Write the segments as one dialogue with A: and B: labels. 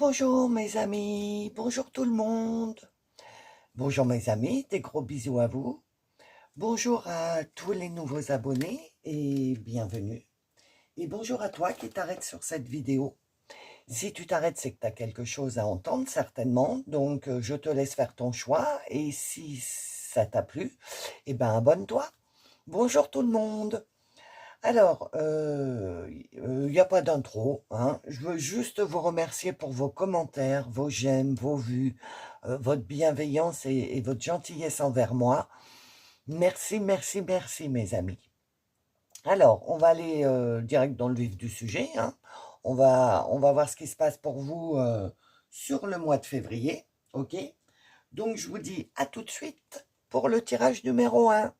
A: Bonjour mes amis, bonjour tout le monde. Bonjour mes amis, des gros bisous à vous. Bonjour à tous les nouveaux abonnés et bienvenue. Et bonjour à toi qui t'arrêtes sur cette vidéo. Si tu t'arrêtes, c'est que tu as quelque chose à entendre certainement, donc je te laisse faire ton choix et si ça t'a plu, eh ben abonne-toi. Bonjour tout le monde. Alors, il n'y a pas d'intro, hein. Je veux juste vous remercier pour vos commentaires, vos j'aime, vos vues, votre bienveillance et votre gentillesse envers moi. Merci, merci, merci, mes amis. Alors, on va aller direct dans le vif du sujet, hein. On va voir ce qui se passe pour vous sur le mois de février, ok? Donc, je vous dis à tout de suite pour le tirage numéro 1.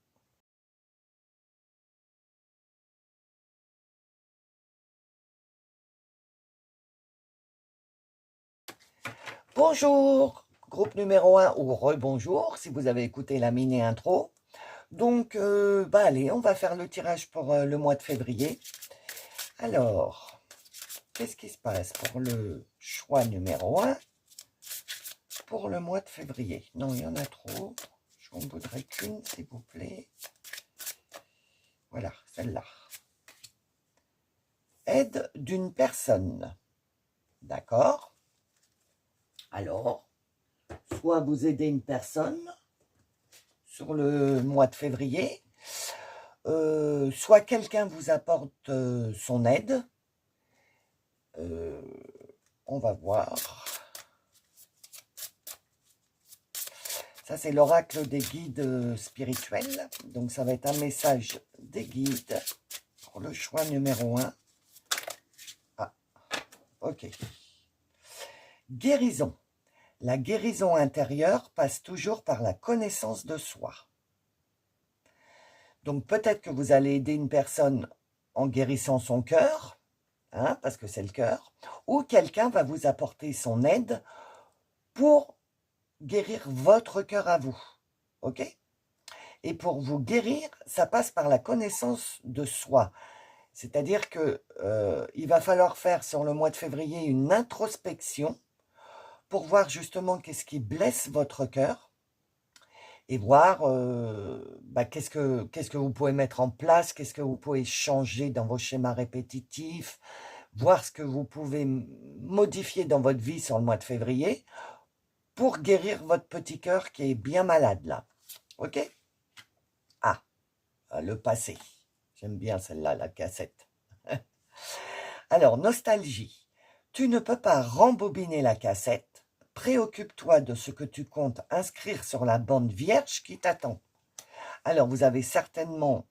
A: Bonjour, groupe numéro 1 ou rebonjour si vous avez écouté la mini intro. Donc, allez, on va faire le tirage pour le mois de février. Alors, qu'est-ce qui se passe pour le choix numéro 1 pour le mois de février? Non, il y en a trop. Je n'en voudrais qu'une, s'il vous plaît. Voilà, celle-là. Aide d'une personne. D'accord? Alors, soit vous aidez une personne sur le mois de février, soit quelqu'un vous apporte son aide. On va voir. Ça, c'est l'oracle des guides spirituels. Donc, ça va être un message des guides pour le choix numéro 1. Ah, ok. Guérison. La guérison intérieure passe toujours par la connaissance de soi. Donc, peut-être que vous allez aider une personne en guérissant son cœur, hein, parce que c'est le cœur, ou quelqu'un va vous apporter son aide pour guérir votre cœur à vous, ok? Et pour vous guérir, ça passe par la connaissance de soi. C'est-à-dire que il va falloir faire sur le mois de février une introspection pour voir justement qu'est-ce qui blesse votre cœur et voir qu'est-ce que vous pouvez mettre en place, qu'est-ce que vous pouvez changer dans vos schémas répétitifs, voir ce que vous pouvez modifier dans votre vie sur le mois de février pour guérir votre petit cœur qui est bien malade là. Ok? Ah, le passé. J'aime bien celle-là, la cassette. Alors, nostalgie. Tu ne peux pas rembobiner la cassette. Préoccupe-toi de ce que tu comptes inscrire sur la bande vierge qui t'attend. Alors, vous avez certainement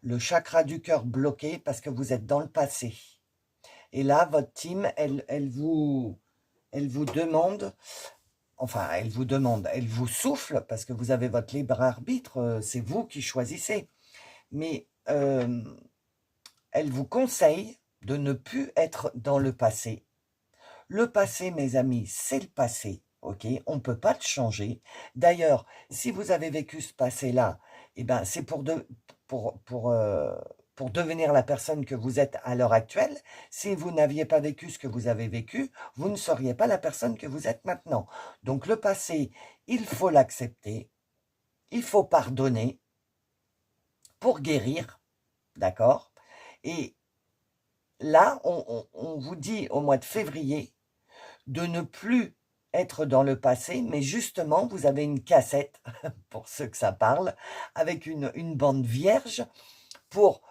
A: le chakra du cœur bloqué parce que vous êtes dans le passé. Et là, votre team, elle vous demande, enfin, elle vous souffle parce que vous avez votre libre arbitre, c'est vous qui choisissez. Mais elle vous conseille de ne plus être dans le passé. Le passé, mes amis, c'est le passé, ok? On ne peut pas le changer. D'ailleurs, si vous avez vécu ce passé-là, eh ben, c'est pour devenir la personne que vous êtes à l'heure actuelle. Si vous n'aviez pas vécu ce que vous avez vécu, vous ne seriez pas la personne que vous êtes maintenant. Donc le passé, il faut l'accepter, il faut pardonner pour guérir, d'accord? Et là, on vous dit au mois de février de ne plus être dans le passé, mais justement, vous avez une cassette, pour ceux que ça parle, avec une bande vierge pour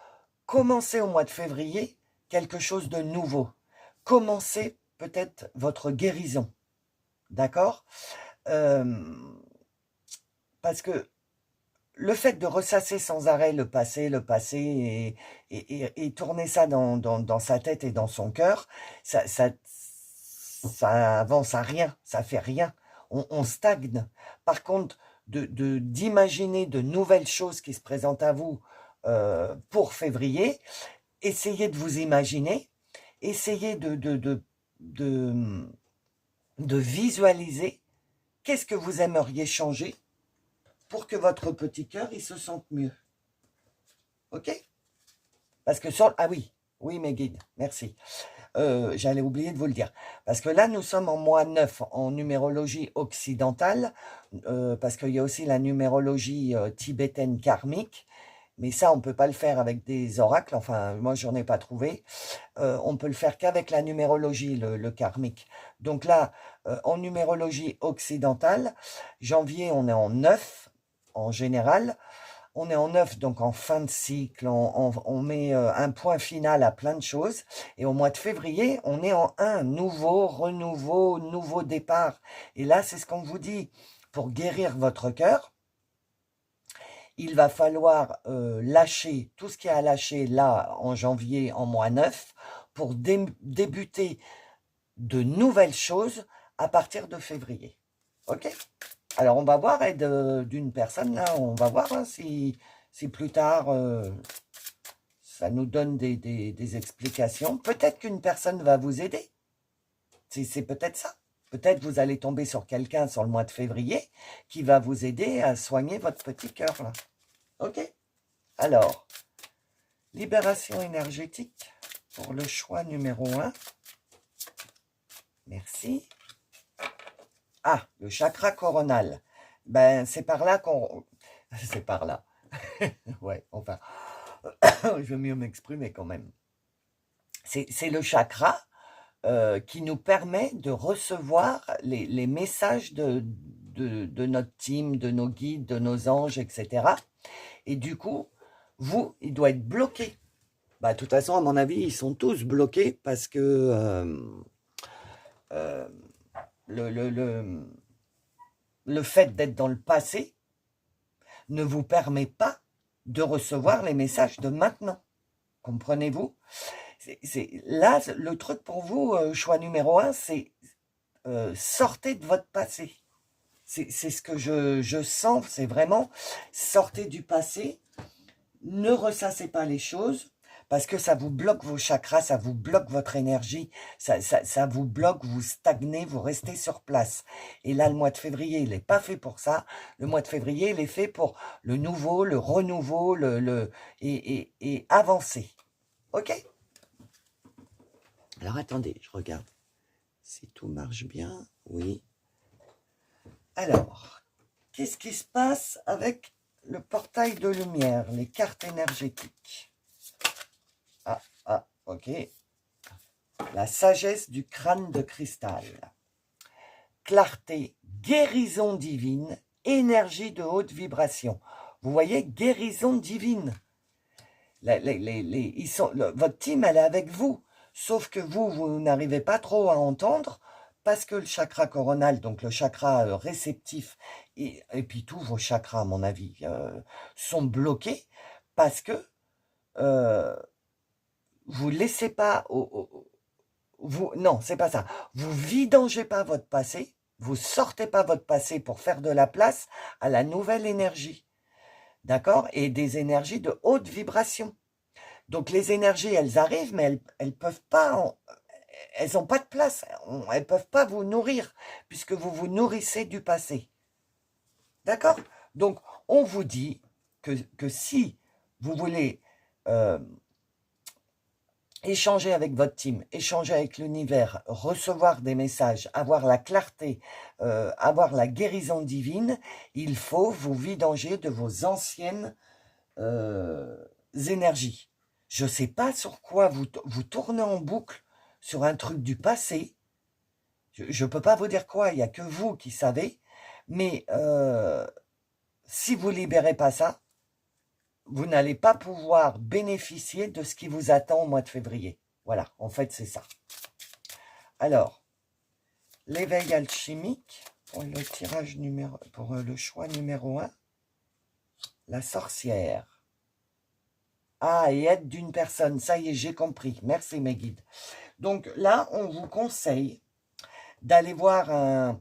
A: commencer au mois de février quelque chose de nouveau. Commencez peut-être votre guérison, d'accord? Parce que le fait de ressasser sans arrêt le passé et tourner ça dans sa tête et dans son cœur, ça avance à rien, ça fait rien. On stagne. Par contre, d'imaginer de nouvelles choses qui se présentent à vous pour février, essayez de vous imaginer, essayez de visualiser qu'est-ce que vous aimeriez changer pour que votre petit cœur il se sente mieux. Ok? Parce que ah oui, Oui, mes guides, merci. J'allais oublier de vous le dire. Parce que là, nous sommes en mois 9 en numérologie occidentale, parce qu'il y a aussi la numérologie tibétaine karmique, mais ça, on ne peut pas le faire avec des oracles, enfin, moi, j'en ai pas trouvé. On peut le faire qu'avec la numérologie, le karmique. Donc là, en numérologie occidentale, janvier, on est en 9 en général. On est en 9, donc en fin de cycle, on met un point final à plein de choses. Et au mois de février, on est en 1, nouveau, renouveau, nouveau départ. Et là, c'est ce qu'on vous dit. Pour guérir votre cœur, il va falloir lâcher tout ce qu'il y a à lâcher là, en janvier, en mois 9, pour débuter de nouvelles choses à partir de février. Ok? Alors, on va voir, aide d'une personne, là, on va voir hein, si plus tard, ça nous donne des explications. Peut-être qu'une personne va vous aider. C'est peut-être ça. Peut-être vous allez tomber sur quelqu'un sur le mois de février qui va vous aider à soigner votre petit cœur, là. Ok? Alors, libération énergétique pour le choix numéro 1. Merci. Ah, le chakra coronal. Ben, c'est par là qu'on... C'est par là. Ouais, enfin, je vais mieux m'exprimer quand même. C'est le chakra qui nous permet de recevoir les messages de notre team, de nos guides, de nos anges, etc. Et du coup, il doit être bloqué. Bah, de toute façon, à mon avis, ils sont tous bloqués parce que le fait d'être dans le passé ne vous permet pas de recevoir les messages de maintenant. Comprenez-vous? Là, le truc pour vous, choix numéro 1, c'est sortez de votre passé. C'est ce que je sens, c'est vraiment sortez du passé, ne ressassez pas les choses, parce que ça vous bloque vos chakras, ça vous bloque votre énergie, ça vous bloque, vous stagnez, vous restez sur place. Et là, le mois de février, il n'est pas fait pour ça. Le mois de février, il est fait pour le nouveau, le renouveau, et avancer. Ok? Alors, attendez, je regarde si tout marche bien. Oui. Alors, qu'est-ce qui se passe avec le portail de lumière, les cartes énergétiques? Ok. La sagesse du crâne de cristal. Clarté, guérison divine, énergie de haute vibration. Vous voyez, guérison divine. Votre team, elle est avec vous. Sauf que vous n'arrivez pas trop à entendre parce que le chakra coronal, donc le chakra réceptif, et puis tous vos chakras, à mon avis, sont bloqués parce que vous laissez pas... non, c'est pas ça. Vous vidangez pas votre passé, vous sortez pas votre passé pour faire de la place à la nouvelle énergie. D'accord? Et des énergies de haute vibration. Donc les énergies, elles arrivent, mais elles peuvent pas, elles n'ont pas de place. Elles peuvent pas vous nourrir, puisque vous vous nourrissez du passé. D'accord? Donc, on vous dit que si vous voulez échanger avec votre team, échanger avec l'univers, recevoir des messages, avoir la clarté, avoir la guérison divine, il faut vous vidanger de vos anciennes énergies. Je ne sais pas sur quoi vous tournez en boucle sur un truc du passé. Je ne peux pas vous dire quoi, il n'y a que vous qui savez. Mais si vous ne libérez pas ça, vous n'allez pas pouvoir bénéficier de ce qui vous attend au mois de février. Voilà, en fait, c'est ça. Alors, l'éveil alchimique, pour le tirage pour le choix numéro 1, la sorcière. Ah, et aide d'une personne, ça y est, j'ai compris. Merci mes guides. Donc là, on vous conseille d'aller voir un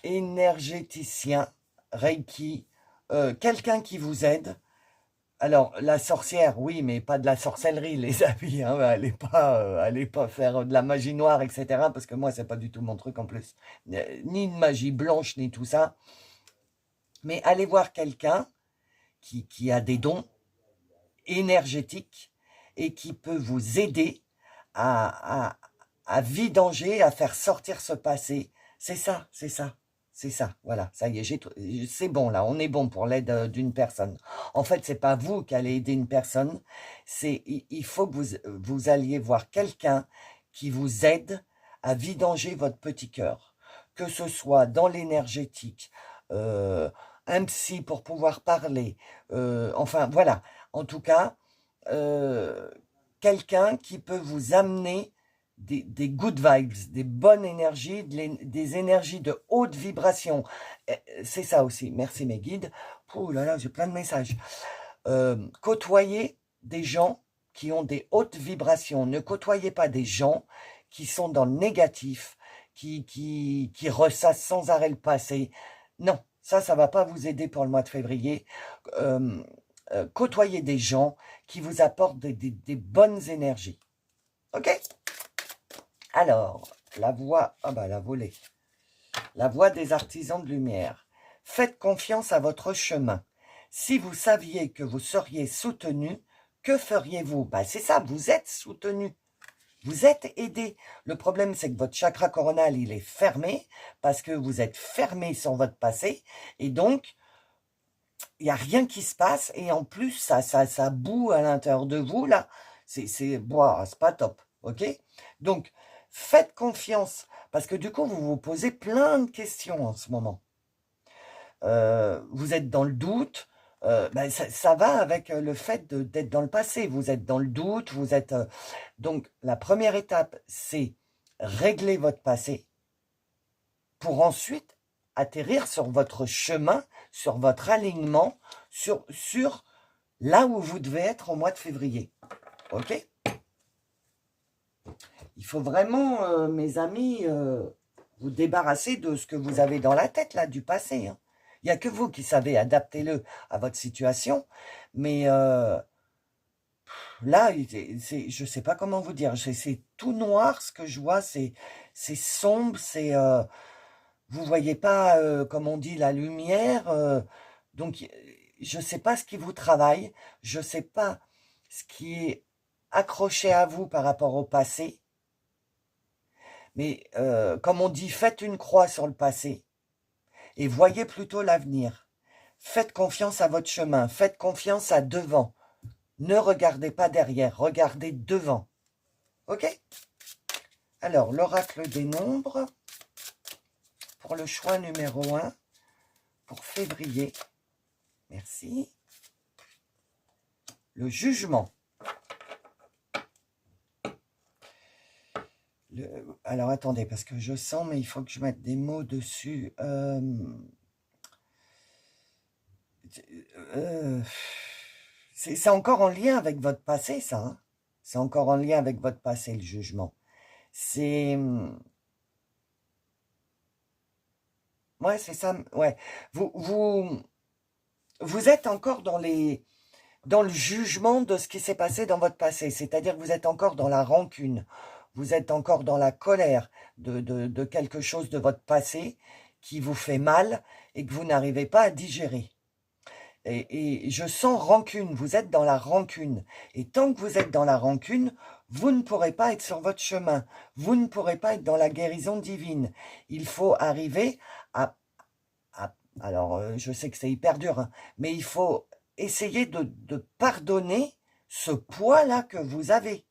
A: énergéticien, Reiki, quelqu'un qui vous aide. Alors, la sorcière, oui, mais pas de la sorcellerie, les amis. Hein, allez pas faire de la magie noire, etc. Parce que moi, c'est pas du tout mon truc en plus. Ni de magie blanche, ni tout ça. Mais allez voir quelqu'un qui a des dons énergétiques et qui peut vous aider à vidanger, à faire sortir ce passé. C'est ça, c'est ça. C'est ça, voilà, ça y est, c'est bon là, on est bon pour l'aide d'une personne. En fait, c'est pas vous qui allez aider une personne, il faut que vous alliez voir quelqu'un qui vous aide à vidanger votre petit cœur. Que ce soit dans l'énergétique, un psy pour pouvoir parler, enfin voilà. En tout cas, quelqu'un qui peut vous amener des good vibes, des bonnes énergies, des énergies de haute vibration. C'est ça aussi. Merci mes guides. Oh là là, j'ai plein de messages. Côtoyez des gens qui ont des hautes vibrations. Ne côtoyez pas des gens qui sont dans le négatif, qui ressassent sans arrêt le passé. Non, ça va pas vous aider pour le mois de février. Côtoyez des gens qui vous apportent des bonnes énergies. Ok ? Alors, la voix, ah bah la volée. La voix des artisans de lumière. Faites confiance à votre chemin. Si vous saviez que vous seriez soutenu, que feriez-vous? Bah c'est ça, vous êtes soutenu. Vous êtes aidé. Le problème, c'est que votre chakra coronal, il est fermé parce que vous êtes fermé sur votre passé. Et donc, il n'y a rien qui se passe. Et en plus, ça boue à l'intérieur de vous, là. C'est pas top. OK? Donc, faites confiance. Parce que du coup, vous vous posez plein de questions en ce moment. Vous êtes dans le doute. Ben ça va avec le fait d'être dans le passé. Vous êtes dans le doute. Vous êtes... Donc, la première étape, c'est régler votre passé pour ensuite atterrir sur votre chemin, sur votre alignement, sur là où vous devez être au mois de février. OK? Il faut vraiment, mes amis, vous débarrasser de ce que vous avez dans la tête, là, du passé. Hein. Il n'y a que vous qui savez, adapter-le à votre situation. Mais là, je ne sais pas comment vous dire. C'est tout noir, ce que je vois. C'est sombre. Vous ne voyez pas, comme on dit, la lumière. Donc, je ne sais pas ce qui vous travaille. Je ne sais pas ce qui est accroché à vous par rapport au passé. Mais comme on dit, faites une croix sur le passé et voyez plutôt l'avenir. Faites confiance à votre chemin, faites confiance à devant. Ne regardez pas derrière, regardez devant. OK? Alors, l'oracle des nombres pour le choix numéro 1 pour février. Merci. Le jugement. Alors, attendez, parce que je sens, mais il faut que je mette des mots dessus. C'est encore en lien avec votre passé, ça. Hein, c'est encore en lien avec votre passé, le jugement. C'est... Ouais, c'est ça. Ouais. Vous êtes encore dans le jugement de ce qui s'est passé dans votre passé. C'est-à-dire que vous êtes encore dans la rancune. Vous êtes encore dans la colère de quelque chose de votre passé qui vous fait mal et que vous n'arrivez pas à digérer. Et je sens rancune, vous êtes dans la rancune. Et tant que vous êtes dans la rancune, vous ne pourrez pas être sur votre chemin. Vous ne pourrez pas être dans la guérison divine. Il faut arriver alors, je sais que c'est hyper dur, hein, mais il faut essayer de pardonner ce poids-là que vous avez.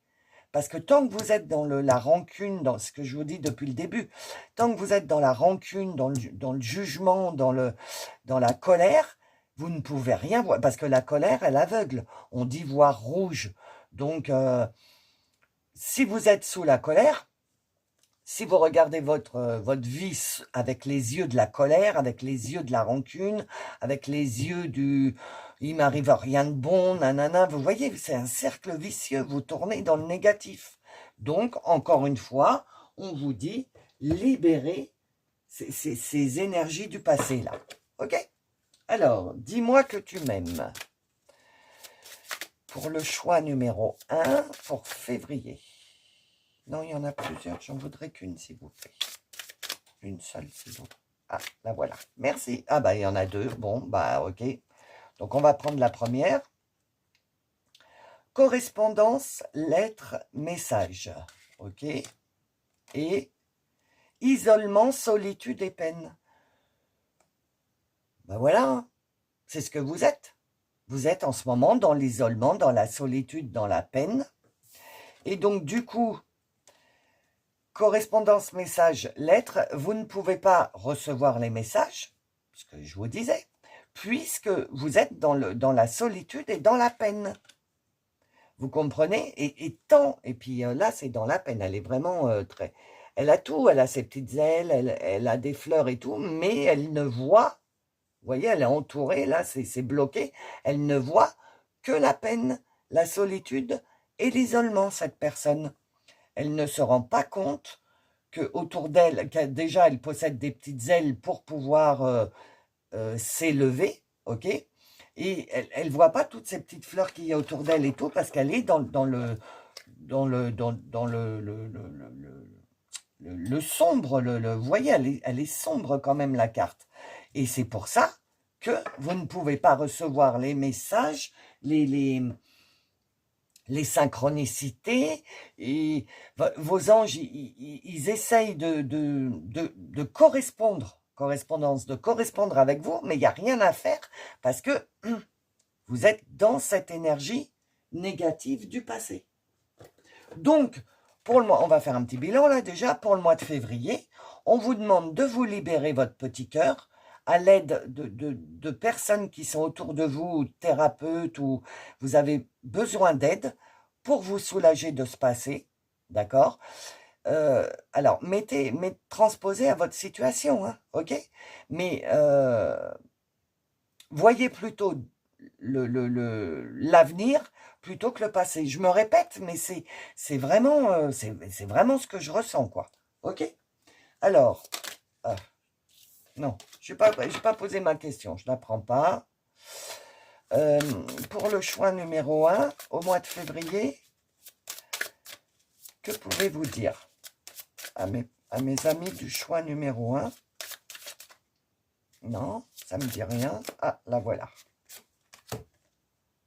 A: Parce que tant que vous êtes dans la rancune, dans ce que je vous dis depuis le début, tant que vous êtes dans la rancune, dans le jugement, dans la colère, vous ne pouvez rien voir. Parce que la colère, elle aveugle. On dit voir rouge. Donc, si vous êtes sous la colère, si vous regardez votre vie avec les yeux de la colère, avec les yeux de la rancune, avec les yeux du « il m'arrive rien de bon », nanana, vous voyez, c'est un cercle vicieux, vous tournez dans le négatif. Donc, encore une fois, on vous dit libérez ces énergies du passé, là. OK? Alors, dis-moi que tu m'aimes. Pour le choix numéro 1, pour février. Non, il y en a plusieurs. J'en voudrais qu'une, s'il vous plaît. Une seule, s'il vous plaît. Ah, la voilà. Merci. Ah, bah, il y en a deux. Bon, bah, OK. Donc, on va prendre la première. correspondance, lettres, messages. Ok. Et isolement, solitude et peine. Ben voilà, hein. C'est ce que vous êtes. Vous êtes en ce moment dans l'isolement, dans la solitude, dans la peine. Et donc, du coup, correspondance, message, lettre, vous ne pouvez pas recevoir les messages, ce que je vous disais, puisque vous êtes dans la solitude et dans la peine. Vous comprenez? Et puis là, c'est dans la peine. Elle est vraiment très... Elle a tout, elle a ses petites ailes, elle a des fleurs et tout, mais elle ne voit... Vous voyez, elle est entourée, là, c'est bloqué. Elle ne voit que la peine, la solitude et l'isolement, cette personne. Elle ne se rend pas compte qu'autour d'elle, déjà, elle possède des petites ailes pour pouvoir s'élever, ok? Et elle ne voit pas toutes ces petites fleurs qu'il y a autour d'elle et tout, parce qu'elle est dans le sombre. Vous voyez, elle est sombre quand même, la carte. Et c'est pour ça que vous ne pouvez pas recevoir les messages, les synchronicités, et vos anges, ils essayent de correspondre avec vous, mais il n'y a rien à faire parce que vous êtes dans cette énergie négative du passé. Donc, pour le mois, on va faire un petit bilan là déjà, pour le mois de février, on vous demande de vous libérer votre petit cœur à l'aide de personnes qui sont autour de vous, ou thérapeutes, ou vous avez besoin d'aide pour vous soulager de ce passé, d'accord? Alors, transposez à votre situation, hein, ok? Mais voyez plutôt l'avenir plutôt que le passé. Je me répète, mais c'est vraiment ce que je ressens, quoi. Ok? Alors, non, je n'ai pas posé ma question, je ne la prends pas. Pour le choix numéro 1, au mois de février, que pouvez-vous dire à mes amis du choix numéro 1? Non, ça ne me dit rien. Ah, la voilà.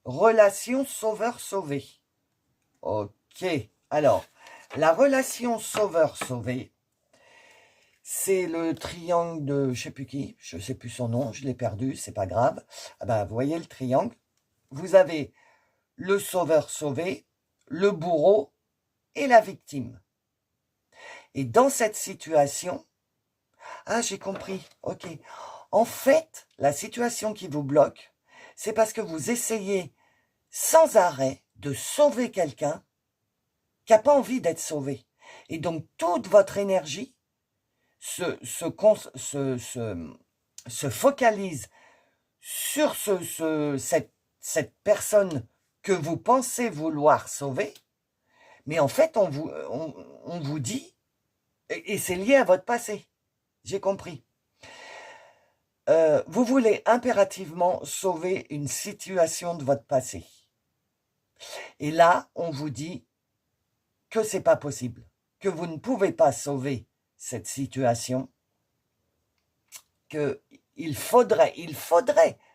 A: Relation sauveur-sauvé. Ok. Alors, la relation sauveur-sauvé, c'est le triangle de je ne sais plus qui, je ne sais plus son nom, je l'ai perdu, c'est pas grave. Ah ben, vous voyez le triangle. Vous avez le sauveur-sauvé, le bourreau et la victime. Et dans cette situation, ah, j'ai compris, ok. En fait, la situation qui vous bloque, c'est parce que vous essayez sans arrêt de sauver quelqu'un qui n'a pas envie d'être sauvé. Et donc, toute votre énergie se focalise sur cette personne que vous pensez vouloir sauver, mais en fait, on vous dit, et c'est lié à votre passé, j'ai compris. Vous voulez impérativement sauver une situation de votre passé. Et là, on vous dit que c'est pas possible, que vous ne pouvez pas sauver cette situation, qu'il faudrait,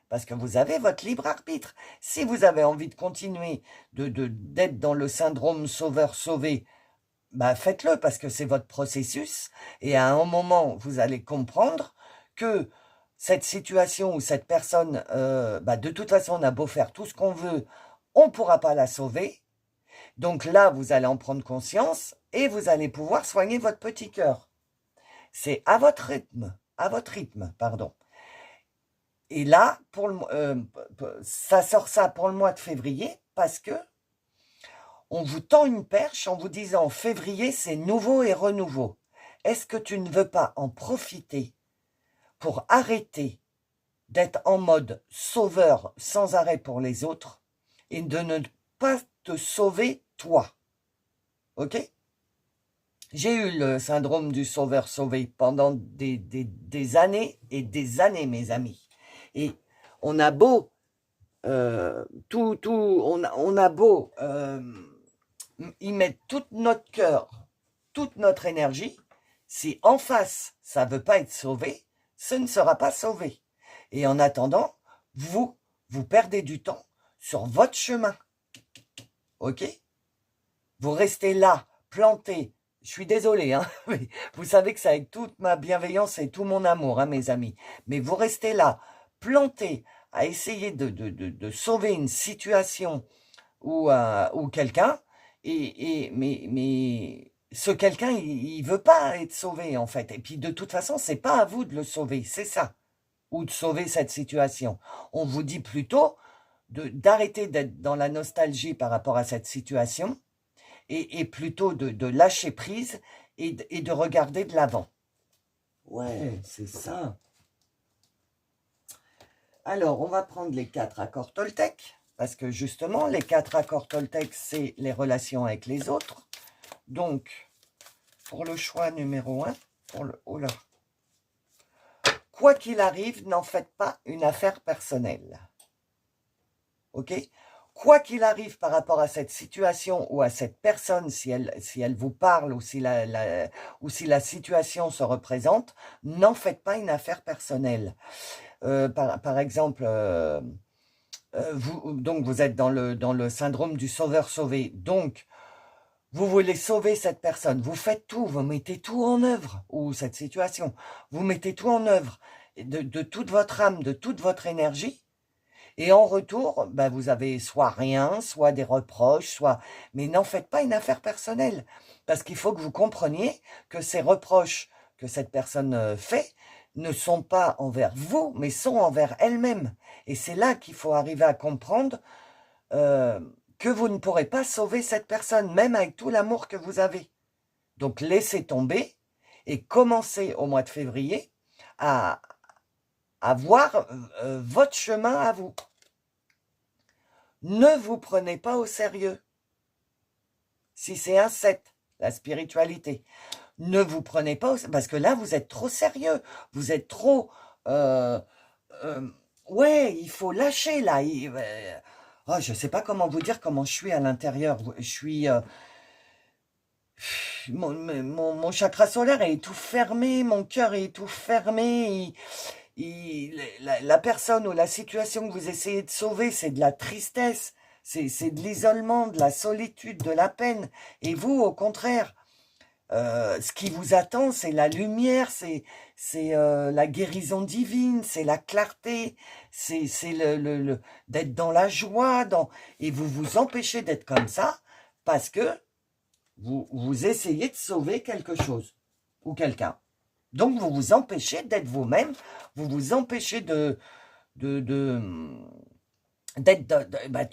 A: parce que vous avez votre libre arbitre. Si vous avez envie de continuer d'être dans le syndrome sauveur-sauvé, bah faites-le parce que c'est votre processus. Et à un moment, vous allez comprendre que cette situation ou cette personne, de toute façon, on a beau faire tout ce qu'on veut, on ne pourra pas la sauver. Donc là, vous allez en prendre conscience et vous allez pouvoir soigner votre petit cœur. C'est à votre rythme, pardon. Et là, ça sort ça pour le mois de février parce que on vous tend une perche en vous disant février, c'est nouveau et renouveau. Est-ce que tu ne veux pas en profiter pour arrêter d'être en mode sauveur sans arrêt pour les autres et de ne pas te sauver toi? Ok? J'ai eu le syndrome du sauveur sauvé pendant des années et des années, mes amis. Et on a beau on a beau y mettre tout notre cœur, toute notre énergie, si en face ça veut pas être sauvé, ce ne sera pas sauvé. Et en attendant, vous perdez du temps sur votre chemin. ok? Vous restez là, planté. Je suis désolé, hein, mais vous savez que c'est avec toute ma bienveillance et tout mon amour, hein, mes amis. Mais vous restez là, planté, à essayer de sauver une situation ou quelqu'un, mais ce quelqu'un, il veut pas être sauvé, en fait. Et puis, de toute façon, c'est pas à vous de le sauver, c'est ça, ou de sauver cette situation. On vous dit plutôt d'arrêter d'être dans la nostalgie par rapport à cette situation, et plutôt de lâcher prise et de regarder de l'avant. Ouais, c'est ça. Alors, on va prendre les 4 accords Toltec, parce que justement, les 4 accords Toltec, c'est les relations avec les autres. Donc, pour le choix numéro 1, oh là. Quoi qu'il arrive, n'en faites pas une affaire personnelle. Ok? Quoi qu'il arrive par rapport à cette situation ou à cette personne, si elle vous parle ou si la situation se représente, n'en faites pas une affaire personnelle. Par exemple, vous êtes dans le syndrome du sauveur-sauvé. Donc, vous voulez sauver cette personne. Vous faites tout, vous mettez tout en œuvre, ou cette situation. Vous mettez tout en œuvre, de toute votre âme, de toute votre énergie. Et en retour, ben vous avez soit rien, soit des reproches, mais n'en faites pas une affaire personnelle. Parce qu'il faut que vous compreniez que ces reproches que cette personne fait ne sont pas envers vous, mais sont envers elle-même. Et c'est là qu'il faut arriver à comprendre que vous ne pourrez pas sauver cette personne, même avec tout l'amour que vous avez. Donc laissez tomber et commencez au mois de février à voir votre chemin à vous. Ne vous prenez pas au sérieux. Si c'est un 7, la spiritualité, ne vous prenez pas au sérieux, parce que là, vous êtes trop sérieux. Vous êtes trop... ouais, il faut lâcher, là. Oh, je ne sais pas comment vous dire comment je suis à l'intérieur. Je suis... mon chakra solaire est tout fermé, mon cœur est tout fermé. La personne ou la situation que vous essayez de sauver, c'est de la tristesse, c'est de l'isolement, de la solitude, de la peine. Et vous, au contraire, ce qui vous attend, c'est la lumière, c'est la guérison divine, c'est la clarté, c'est d'être dans la joie, et vous vous empêchez d'être comme ça parce que vous essayez de sauver quelque chose ou quelqu'un. Donc, vous vous empêchez d'être vous-même, vous vous empêchez d'être tout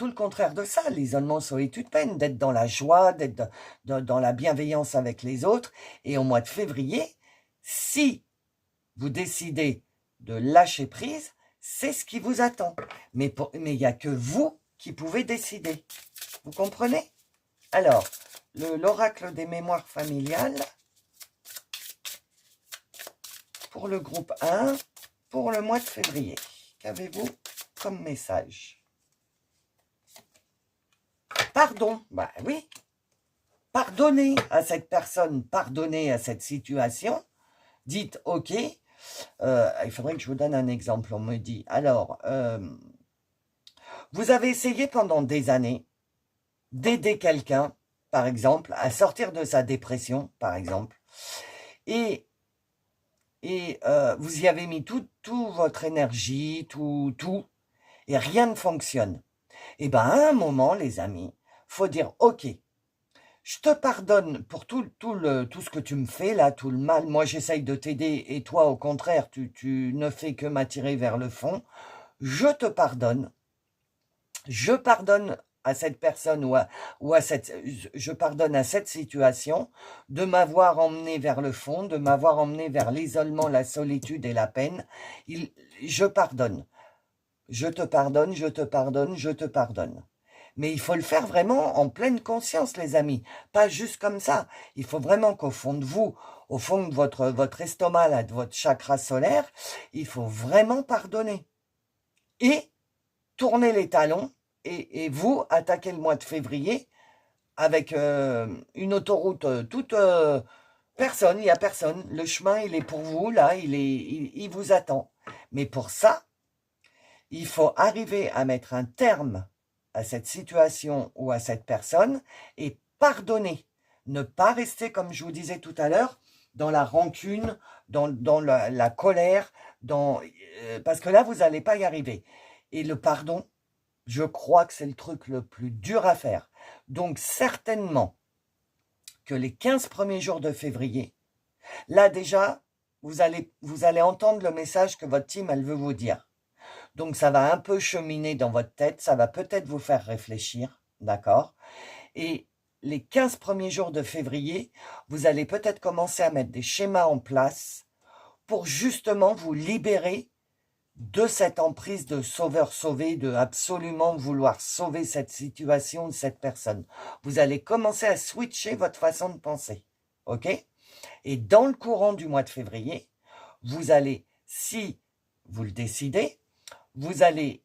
A: le contraire de ça, l'isolement, solitude, peine, d'être dans la joie, d'être dans la bienveillance avec les autres. Et au mois de février, si vous décidez de lâcher prise, c'est ce qui vous attend. Mais il n'y a que vous qui pouvez décider. Vous comprenez? Alors, l'oracle des mémoires familiales, pour le groupe 1, pour le mois de février. Qu'avez-vous comme message? Pardon, bah oui. Pardonnez à cette personne, pardonnez à cette situation. Dites, ok, il faudrait que je vous donne un exemple, on me dit. Alors, vous avez essayé pendant des années d'aider quelqu'un, par exemple, à sortir de sa dépression, par exemple, et vous y avez mis tout votre énergie, tout, et rien ne fonctionne. Et bien, à un moment, les amis, faut dire, ok, je te pardonne pour tout ce que tu me fais, là, tout le mal. Moi, j'essaye de t'aider, et toi, au contraire, tu ne fais que m'attirer vers le fond. Je te pardonne. Je pardonne à cette personne je pardonne à cette situation de m'avoir emmené vers le fond, de m'avoir emmené vers l'isolement, la solitude et la peine. Je pardonne. Je te pardonne, je te pardonne, je te pardonne. Mais il faut le faire vraiment en pleine conscience, les amis. Pas juste comme ça. Il faut vraiment qu'au fond de vous, au fond de votre estomac, là, de votre chakra solaire, il faut vraiment pardonner. Et tourner les talons. Et vous, attaquez le mois de février avec une autoroute toute... personne, il n'y a personne. Le chemin, il est pour vous, là, il vous attend. Mais pour ça, il faut arriver à mettre un terme à cette situation ou à cette personne et pardonner. Ne pas rester, comme je vous disais tout à l'heure, dans la rancune, dans la colère, parce que là, vous n'allez pas y arriver. Et le pardon, je crois que c'est le truc le plus dur à faire. Donc, certainement que les 15 premiers jours de février, là déjà, vous allez entendre le message que votre team, elle veut vous dire. Donc, ça va un peu cheminer dans votre tête, ça va peut-être vous faire réfléchir, d'accord? Et les 15 premiers jours de février, vous allez peut-être commencer à mettre des schémas en place pour justement vous libérer de cette emprise de sauveur-sauvé, de absolument vouloir sauver cette situation, cette personne. Vous allez commencer à switcher votre façon de penser, ok? Et dans le courant du mois de février, vous allez, si vous le décidez, vous allez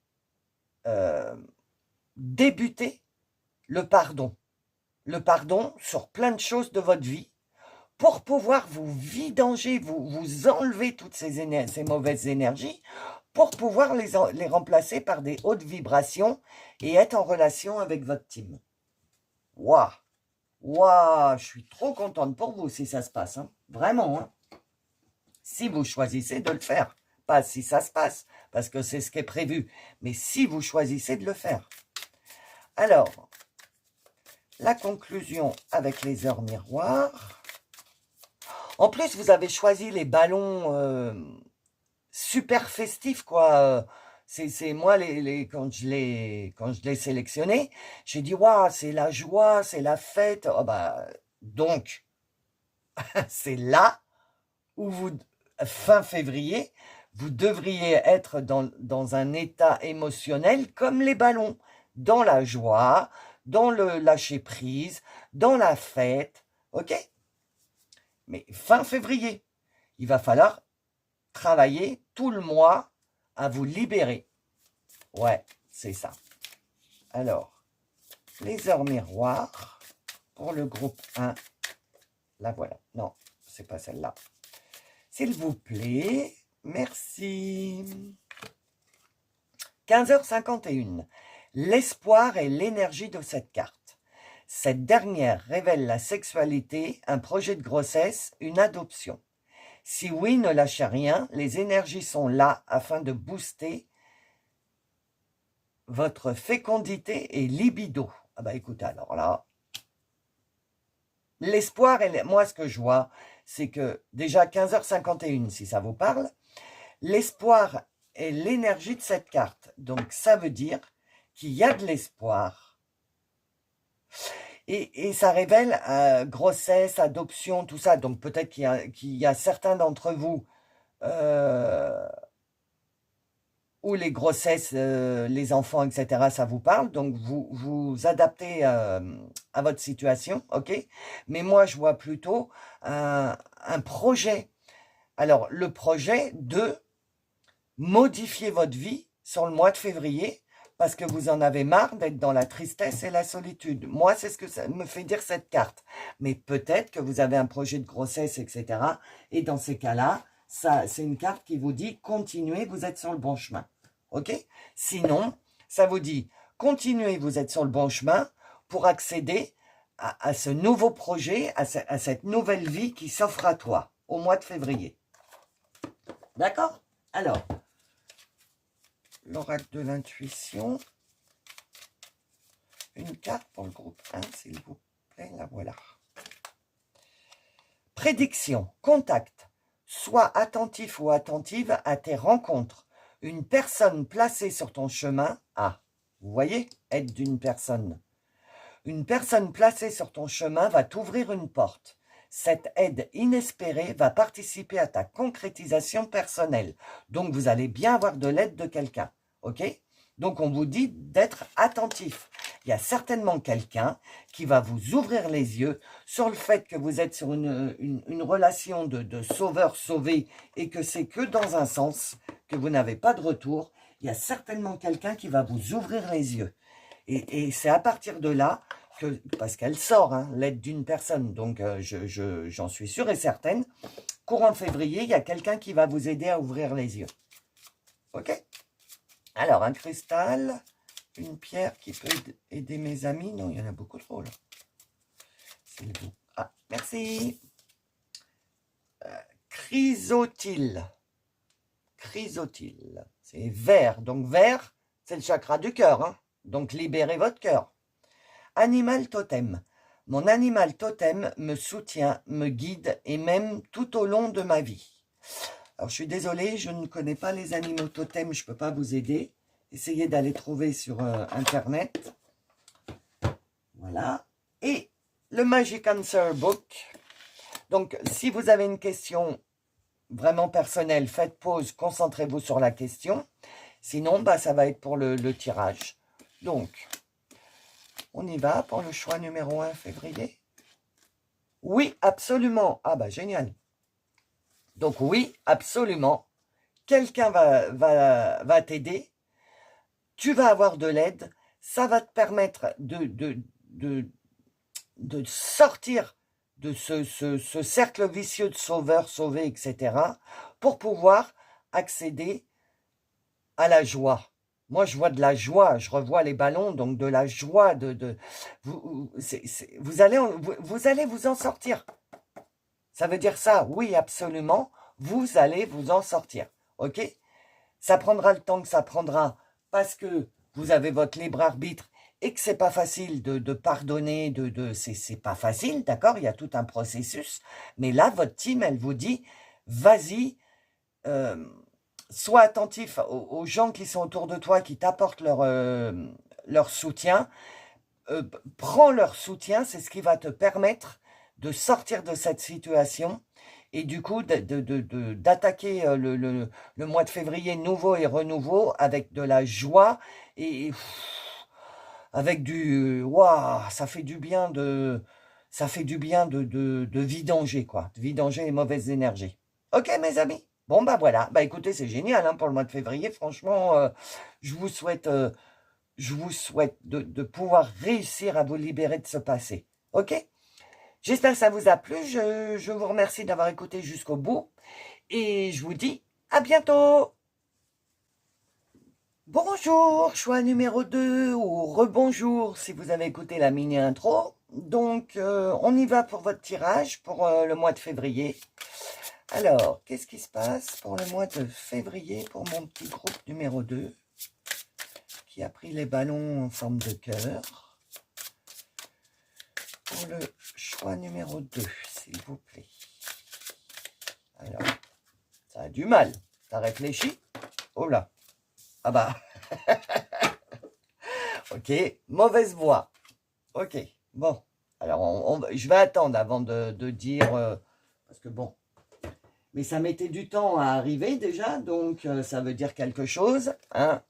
A: débuter le pardon. Le pardon sur plein de choses de votre vie pour pouvoir vous vidanger, vous enlever toutes ces mauvaises énergies pour pouvoir les remplacer par des hautes vibrations et être en relation avec votre team. Waouh! Waouh! Je suis trop contente pour vous si ça se passe. Hein. Vraiment. Hein. Si vous choisissez de le faire. Pas si ça se passe, parce que c'est ce qui est prévu. Mais si vous choisissez de le faire. Alors, la conclusion avec les heures miroirs. En plus, vous avez choisi les ballons super festifs, quoi. C'est moi, quand je l'ai sélectionné, j'ai dit, waouh, c'est la joie, c'est la fête. Oh, bah, donc, c'est là où fin février, vous devriez être dans un état émotionnel comme les ballons, dans la joie, dans le lâcher-prise, dans la fête, ok? Mais fin février, il va falloir travailler tout le mois à vous libérer. Ouais, c'est ça. Alors, les heures miroirs pour le groupe 1. La voilà. Non, c'est pas celle-là. S'il vous plaît, merci. 15h51. L'espoir et l'énergie de cette carte. Cette dernière révèle la sexualité, un projet de grossesse, une adoption. Si oui, ne lâchez rien, les énergies sont là afin de booster votre fécondité et libido. Ah bah écoutez, alors là, l'espoir, moi ce que je vois, c'est que déjà 15h51, si ça vous parle, l'espoir est l'énergie de cette carte. Donc ça veut dire qu'il y a de l'espoir. Et ça révèle grossesse, adoption, tout ça. Donc peut-être qu'il y a certains d'entre vous où les grossesses, les enfants, etc., ça vous parle. Donc vous vous adaptez à votre situation, ok? Mais moi, je vois plutôt un projet. Alors, le projet de modifier votre vie sur le mois de février parce que vous en avez marre d'être dans la tristesse et la solitude. Moi, c'est ce que ça me fait dire cette carte. Mais peut-être que vous avez un projet de grossesse, etc. Et dans ces cas-là, c'est une carte qui vous dit « Continuez, vous êtes sur le bon chemin ». Ok? Sinon, ça vous dit « Continuez, vous êtes sur le bon chemin » pour accéder à ce nouveau projet, à cette nouvelle vie qui s'offre à toi au mois de février. D'accord? Alors, l'oracle de l'intuition. Une carte pour le groupe 1, s'il vous plaît. La voilà. Prédiction. Contact. Sois attentif ou attentive à tes rencontres. Une personne placée sur ton chemin. Ah, vous voyez, aide d'une personne. Une personne placée sur ton chemin va t'ouvrir une porte. Cette aide inespérée va participer à ta concrétisation personnelle. Donc, vous allez bien avoir de l'aide de quelqu'un. OK? Donc, on vous dit d'être attentif. Il y a certainement quelqu'un qui va vous ouvrir les yeux sur le fait que vous êtes sur une relation de sauveur-sauvé et que c'est que dans un sens, que vous n'avez pas de retour. Il y a certainement quelqu'un qui va vous ouvrir les yeux. Et c'est à partir de là parce qu'elle sort, hein, l'aide d'une personne, donc j'en suis sûre et certaine, courant février, il y a quelqu'un qui va vous aider à ouvrir les yeux. Ok? Alors, un cristal une pierre qui peut aider mes amis? Non, il y en a beaucoup trop là. C'est le bout. Ah, merci. Chrysotile. Chrysotile. C'est vert. Donc vert, c'est le chakra du cœur. Hein. Donc libérez votre cœur. Animal totem. Mon animal totem me soutient, me guide et même tout au long de ma vie. Alors je suis désolée, je ne connais pas les animaux totems, je ne peux pas vous aider. Essayez d'aller trouver sur internet. Voilà. Et le Magic Answer Book. Donc si vous avez une question vraiment personnelle, faites pause, concentrez-vous sur la question. Sinon, bah, ça va être pour le tirage. Donc, on y va pour le choix numéro 1 février. Oui, absolument. Ah bah génial. Donc oui, absolument. Quelqu'un va t'aider. Tu vas avoir de l'aide. Ça va te permettre de sortir de ce cercle vicieux de sauveur, sauvé, etc. pour pouvoir accéder à la joie. Moi, je vois de la joie, je revois les ballons, donc de la joie, vous allez vous en sortir. Ça veut dire ça, oui, absolument, vous allez vous en sortir, ok? Ça prendra le temps que ça prendra, parce que vous avez votre libre arbitre, et que c'est pas facile de pardonner, c'est pas facile, d'accord? Il y a tout un processus, mais là, votre team, elle vous dit, vas-y, sois attentif aux gens qui sont autour de toi, qui t'apportent leur soutien. Prends leur soutien, c'est ce qui va te permettre de sortir de cette situation et du coup d'attaquer le mois de février nouveau et renouveau avec de la joie et avec du waouh, ça fait du bien de vidanger quoi, de vidanger les mauvaises énergies. Ok mes amis. Bon, bah voilà. Bah écoutez, c'est génial hein, pour le mois de février. Franchement, je vous souhaite de pouvoir réussir à vous libérer de ce passé. Ok? J'espère que ça vous a plu. Je vous remercie d'avoir écouté jusqu'au bout. Et je vous dis à bientôt. Bonjour, choix numéro 2 ou rebonjour si vous avez écouté la mini intro. Donc, on y va pour votre tirage pour le mois de février. Alors, qu'est-ce qui se passe pour le mois de février pour mon petit groupe numéro 2 qui a pris les ballons en forme de cœur? Pour le choix numéro 2, s'il vous plaît. Alors, ça a du mal. Ça réfléchit. Oh là. Ah bah. Ok, mauvaise voix. Ok, bon. Alors, je vais attendre avant de dire... parce que bon... Mais ça mettait du temps à arriver déjà, donc ça veut dire quelque chose. Hein.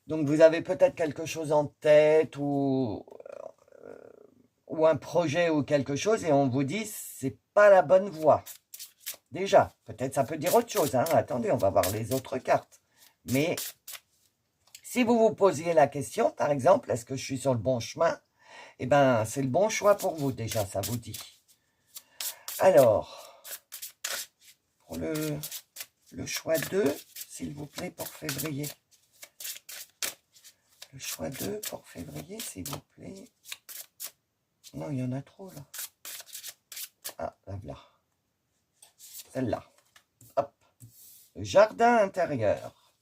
A: Donc vous avez peut-être quelque chose en tête ou un projet ou quelque chose et on vous dit c'est pas la bonne voie. Déjà, peut-être ça peut dire autre chose. Hein. Attendez, on va voir les autres cartes. Mais si vous vous posiez la question, par exemple, est-ce que je suis sur le bon chemin? Eh bien, c'est le bon choix pour vous déjà, ça vous dit. Alors... Pour le choix 2, s'il vous plaît, pour février. Le choix 2 pour février, s'il vous plaît. Non, il y en a trop, là. Ah, là, voilà. Celle-là. Hop. Le jardin intérieur.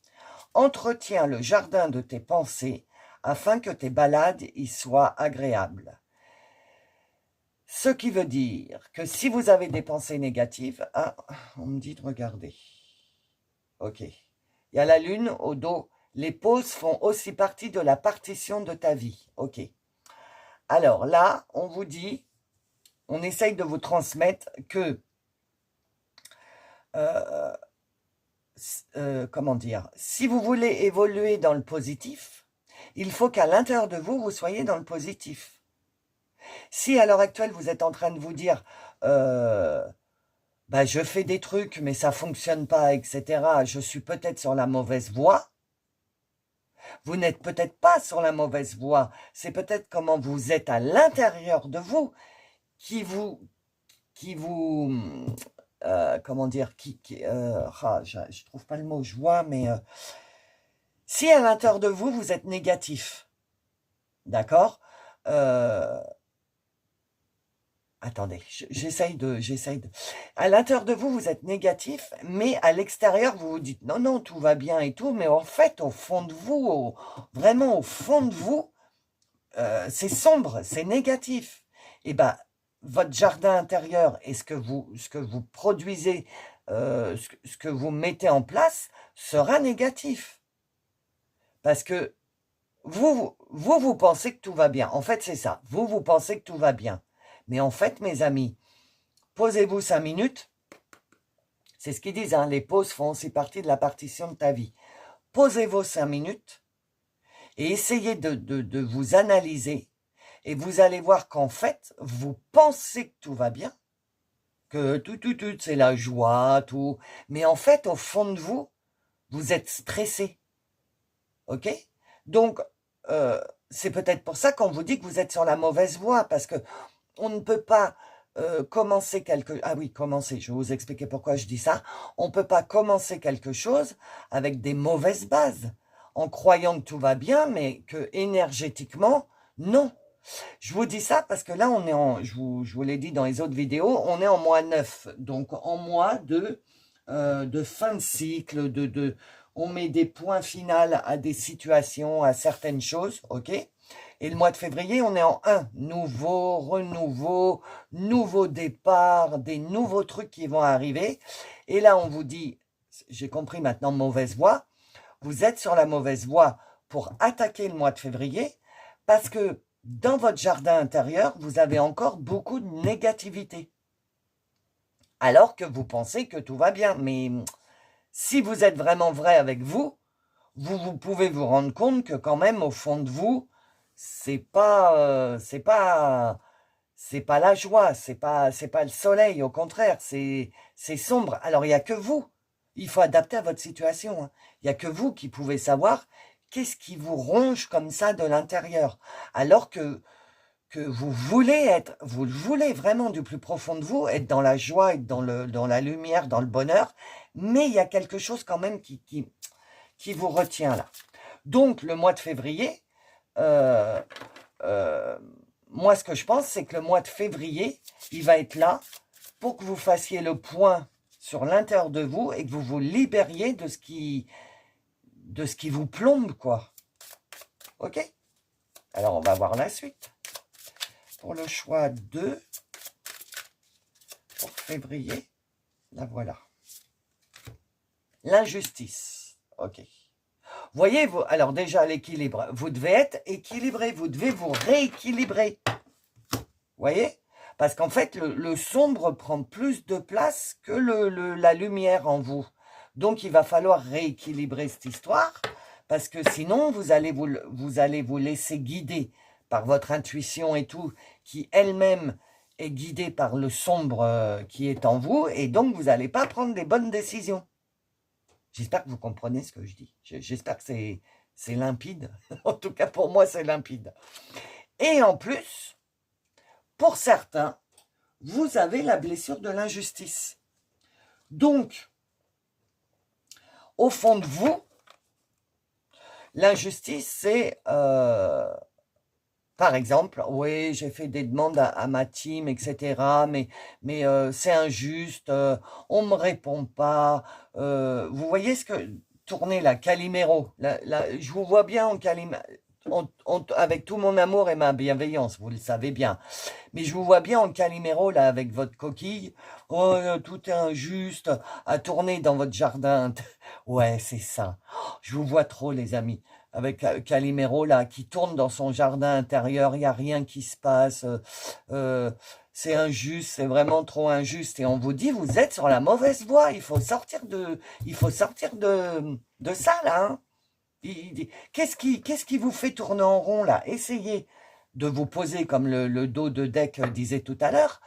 A: Entretiens le jardin de tes pensées afin que tes balades y soient agréables. Ce qui veut dire que si vous avez des pensées négatives, ah, on me dit de regarder. Ok. Il y a la lune au dos. Les pauses font aussi partie de la partition de ta vie. Ok. Alors là, on vous dit, on essaye de vous transmettre que, comment dire, si vous voulez évoluer dans le positif, il faut qu'à l'intérieur de vous, vous soyez dans le positif. Si à l'heure actuelle, vous êtes en train de vous dire, bah, je fais des trucs, mais ça ne fonctionne pas, etc., je suis peut-être sur la mauvaise voie, vous n'êtes peut-être pas sur la mauvaise voie, c'est peut-être comment vous êtes à l'intérieur de vous qui vous comment dire, je trouve pas le mot, je vois, mais Si à l'intérieur de vous, vous êtes négatif, d'accord? Attendez, j'essaye de. À l'intérieur de vous, vous êtes négatif, mais à l'extérieur, vous vous dites non, non, tout va bien et tout, mais en fait, au fond de vous, vraiment au fond de vous, c'est sombre, c'est négatif. Et ben, votre jardin intérieur et ce que vous produisez, ce que vous mettez en place sera négatif. Parce que vous pensez que tout va bien. En fait, c'est ça. Vous pensez que tout va bien. Mais en fait, mes amis, posez-vous 5 minutes. C'est ce qu'ils disent, hein, les pauses font aussi partie de la partition de ta vie. Posez-vous 5 minutes et essayez de vous analyser. Et vous allez voir qu'en fait, vous pensez que tout va bien, que tout, c'est la joie, tout. Mais en fait, au fond de vous, vous êtes stressé. OK? Donc, c'est peut-être pour ça qu'on vous dit que vous êtes sur la mauvaise voie, parce que on ne peut pas commencer quelque... Ah oui, commencer, je vais vous expliquer pourquoi je dis ça. On ne peut pas commencer quelque chose avec des mauvaises bases, en croyant que tout va bien, mais que énergétiquement, non. Je vous dis ça parce que là, on est en... Je vous l'ai dit dans les autres vidéos, on est en mois 9, donc en mois de fin de cycle, on met des points finaux à des situations, à certaines choses, ok? Et le mois de février, on est en 1. Nouveau, renouveau, nouveau départ, des nouveaux trucs qui vont arriver. Et là, on vous dit, j'ai compris maintenant, mauvaise voie. Vous êtes sur la mauvaise voie pour attaquer le mois de février parce que dans votre jardin intérieur, vous avez encore beaucoup de négativité. Alors que vous pensez que tout va bien. Mais si vous êtes vraiment vrai avec vous, vous pouvez vous rendre compte que quand même, au fond de vous, c'est pas la joie, c'est pas le soleil, au contraire, c'est sombre. Alors il y a que vous, il faut adapter à votre situation, hein. Il y a que vous qui pouvez savoir qu'est-ce qui vous ronge comme ça de l'intérieur, alors que vous le voulez vraiment du plus profond de vous, être dans la joie, être dans la lumière, dans le bonheur, mais il y a quelque chose quand même qui vous retient là. Donc le mois de février, moi ce que je pense, c'est que le mois de février, il va être là pour que vous fassiez le point sur l'intérieur de vous et que vous vous libériez de ce qui vous plombe, quoi. Ok? Alors on va voir la suite. Pour le choix 2, pour février, la voilà. L'injustice. Ok. Voyez, vous, alors déjà l'équilibre, vous devez être équilibré, vous devez vous rééquilibrer. Voyez? Parce qu'en fait, le sombre prend plus de place que la lumière en vous. Donc, il va falloir rééquilibrer cette histoire, parce que sinon, vous allez vous laisser guider par votre intuition et tout, qui elle-même est guidée par le sombre qui est en vous, et donc vous n'allez pas prendre des bonnes décisions. J'espère que vous comprenez ce que je dis. J'espère que c'est limpide. En tout cas, pour moi, c'est limpide. Et en plus, pour certains, vous avez la blessure de l'injustice. Donc, au fond de vous, l'injustice, c'est, par exemple, oui, j'ai fait des demandes à ma team, etc., mais c'est injuste, on ne me répond pas. Vous voyez ce que... Tournez là, Calimero. Je vous vois bien en Calimero. Avec tout mon amour et ma bienveillance, vous le savez bien. Mais je vous vois bien en Calimero, là, avec votre coquille. Oh, tout est injuste, à tourner dans votre jardin. Ouais, c'est ça. Je vous vois trop, les amis. Avec Calimero, là, qui tourne dans son jardin intérieur, il n'y a rien qui se passe. C'est injuste, c'est vraiment trop injuste. Et on vous dit, vous êtes sur la mauvaise voie. Il faut sortir de ça, là, hein. Qu'est-ce qui vous fait tourner en rond là? Essayez de vous poser comme le dos de deck disait tout à l'heure.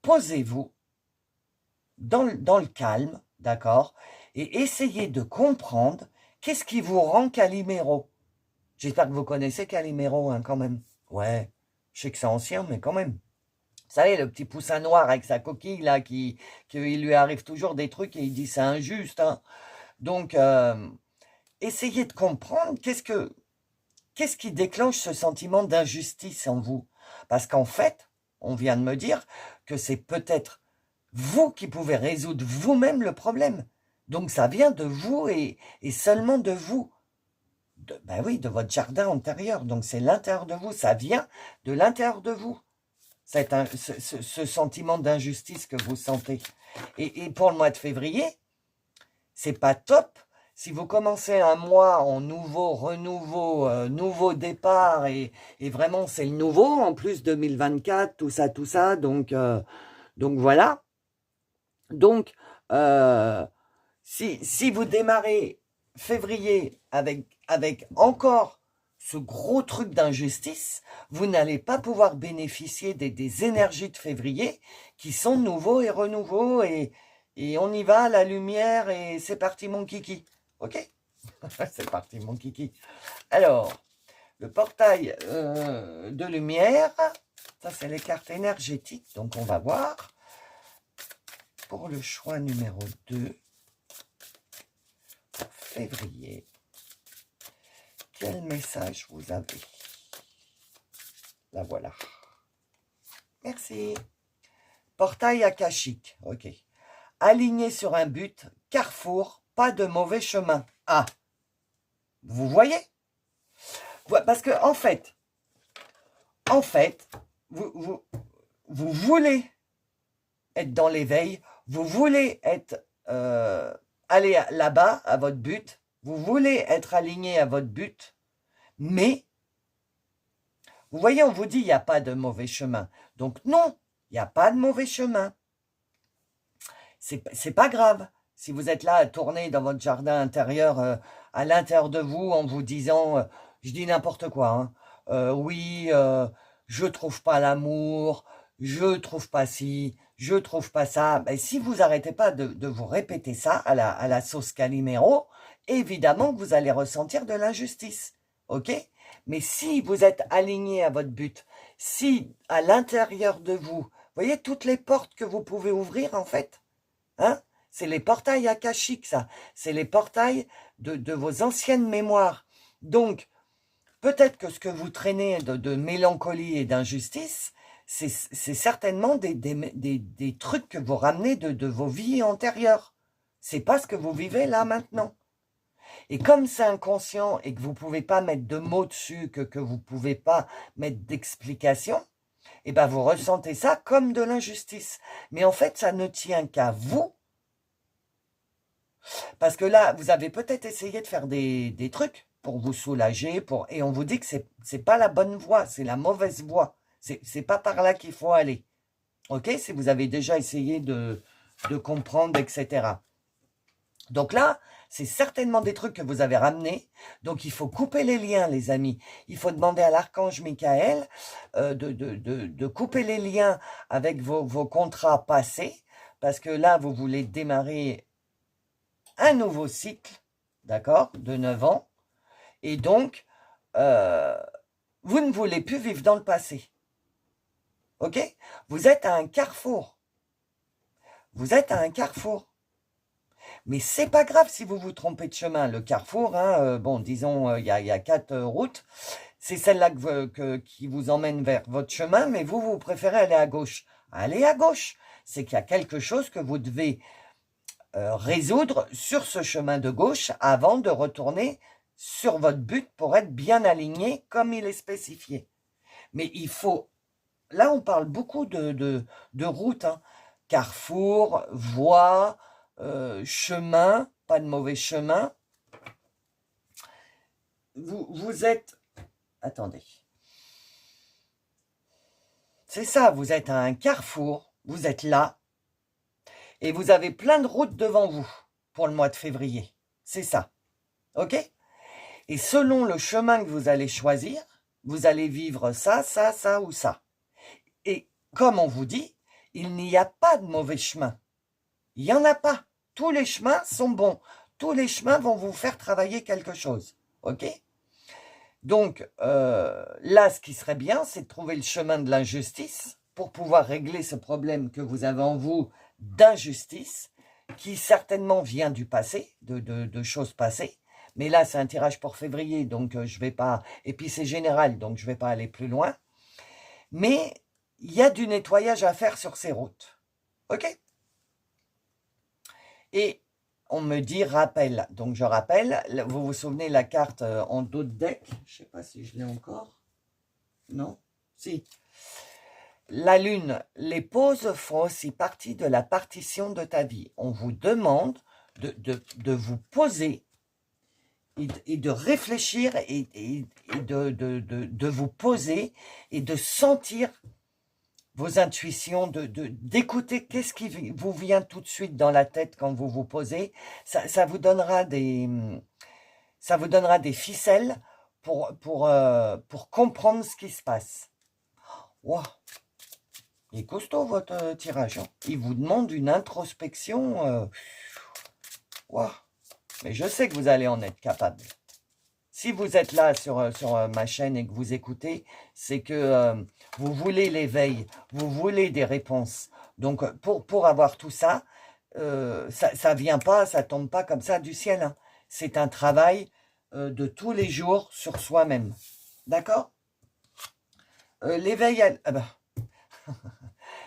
A: Posez-vous dans le calme, d'accord? Et essayez de comprendre qu'est-ce qui vous rend Calimero. J'espère que vous connaissez Calimero, hein, quand même. Ouais, je sais que c'est ancien, mais quand même. Vous savez, le petit poussin noir avec sa coquille là, qu'il lui arrive toujours des trucs et il dit c'est injuste, hein. Donc, essayez de comprendre qu'est-ce qui déclenche ce sentiment d'injustice en vous. Parce qu'en fait, on vient de me dire que c'est peut-être vous qui pouvez résoudre vous-même le problème. Donc ça vient de vous et seulement de vous. Ben oui, de votre jardin intérieur. Donc c'est l'intérieur de vous, ça vient de l'intérieur de vous. Ce sentiment d'injustice que vous sentez. Et pour le mois de février, c'est pas top. Si vous commencez un mois en renouveau, nouveau départ, et vraiment c'est le nouveau, en plus 2024, tout ça, donc voilà. Donc, si vous démarrez février avec encore ce gros truc d'injustice, vous n'allez pas pouvoir bénéficier des énergies de février qui sont nouveaux et renouveaux, et on y va, la lumière, et c'est parti mon kiki. Ok? C'est parti mon kiki. Alors, le portail de lumière, ça c'est les cartes énergétiques, donc on va voir. Pour le choix numéro 2, pour février, quel message vous avez? La voilà. Merci. Portail akashique, ok. Aligné sur un but, carrefour, pas de mauvais chemin. Ah, vous voyez? Parce que en fait, vous voulez être dans l'éveil, vous voulez être aller là-bas à votre but, vous voulez être aligné à votre but, mais vous voyez, on vous dit il n'y a pas de mauvais chemin. Donc non, il n'y a pas de mauvais chemin. C'est pas grave. Si vous êtes là à tourner dans votre jardin intérieur, à l'intérieur de vous, en vous disant, je dis n'importe quoi, hein, oui, je trouve pas l'amour, je trouve pas ci, je trouve pas ça. Ben, si vous arrêtez pas de vous répéter ça à la sauce Calimero, évidemment que vous allez ressentir de l'injustice. Ok? Mais si vous êtes aligné à votre but, si à l'intérieur de vous, voyez toutes les portes que vous pouvez ouvrir en fait, hein? C'est les portails akashiques, ça. C'est les portails de vos anciennes mémoires. Donc, peut-être que ce que vous traînez de mélancolie et d'injustice, c'est certainement des trucs que vous ramenez de vos vies antérieures. C'est pas ce que vous vivez là maintenant. Et comme c'est inconscient et que vous ne pouvez pas mettre de mots dessus, que vous ne pouvez pas mettre d'explication, et ben vous ressentez ça comme de l'injustice. Mais en fait, ça ne tient qu'à vous. Parce que là, vous avez peut-être essayé de faire des trucs pour vous soulager, et on vous dit que c'est pas la bonne voie, c'est la mauvaise voie. C'est pas par là qu'il faut aller. Ok? Si vous avez déjà essayé de comprendre, etc. Donc là, c'est certainement des trucs que vous avez ramenés. Donc il faut couper les liens, les amis. Il faut demander à l'archange Michael de couper les liens avec vos contrats passés. Parce que là, vous voulez démarrer un nouveau cycle, d'accord, de 9 ans. Et donc, vous ne voulez plus vivre dans le passé. Ok? Vous êtes à un carrefour. Vous êtes à un carrefour. Mais c'est pas grave si vous vous trompez de chemin. Le carrefour, hein, bon, disons, il y a 4 routes. C'est celle-là qui vous emmène vers votre chemin, mais vous préférez aller à gauche. Allez à gauche. C'est qu'il y a quelque chose que vous devez résoudre sur ce chemin de gauche avant de retourner sur votre but pour être bien aligné comme il est spécifié. Mais il faut... Là, on parle beaucoup de routes, hein. Carrefour, voie, chemin, pas de mauvais chemin. Vous êtes... Attendez. C'est ça, vous êtes à un carrefour, vous êtes là, et vous avez plein de routes devant vous pour le mois de février. C'est ça. Ok? Et selon le chemin que vous allez choisir, vous allez vivre ça, ça, ça ou ça. Et comme on vous dit, il n'y a pas de mauvais chemin. Il n'y en a pas. Tous les chemins sont bons. Tous les chemins vont vous faire travailler quelque chose. Ok? Donc, là, ce qui serait bien, c'est de trouver le chemin de l'injustice pour pouvoir régler ce problème que vous avez en vous d'injustice, qui certainement vient du passé, de choses passées, Mais là, c'est un tirage pour février, donc je vais pas... Et puis c'est général, donc je vais pas aller plus loin. Mais il y a du nettoyage à faire sur ces routes. OK? Et on me dit rappel. Donc je rappelle, vous vous souvenez la carte en dos de deck? Je ne sais pas si je l'ai encore. Non? Si. La lune, les pauses font aussi partie de la partition de ta vie. On vous demande de vous poser et de réfléchir et de vous poser et de sentir vos intuitions, d'écouter qu'est-ce qui vous vient tout de suite dans la tête quand vous vous posez. Ça vous donnera des ficelles pour comprendre ce qui se passe. Wow. Il est costaud votre tirage. Hein. Il vous demande une introspection. Wow. Mais je sais que vous allez en être capable. Si vous êtes là sur ma chaîne et que vous écoutez, c'est que vous voulez l'éveil, vous voulez des réponses. Donc, pour avoir tout ça, ça vient pas, ça tombe pas comme ça du ciel. Hein. C'est un travail de tous les jours sur soi-même. D'accord? L'éveil,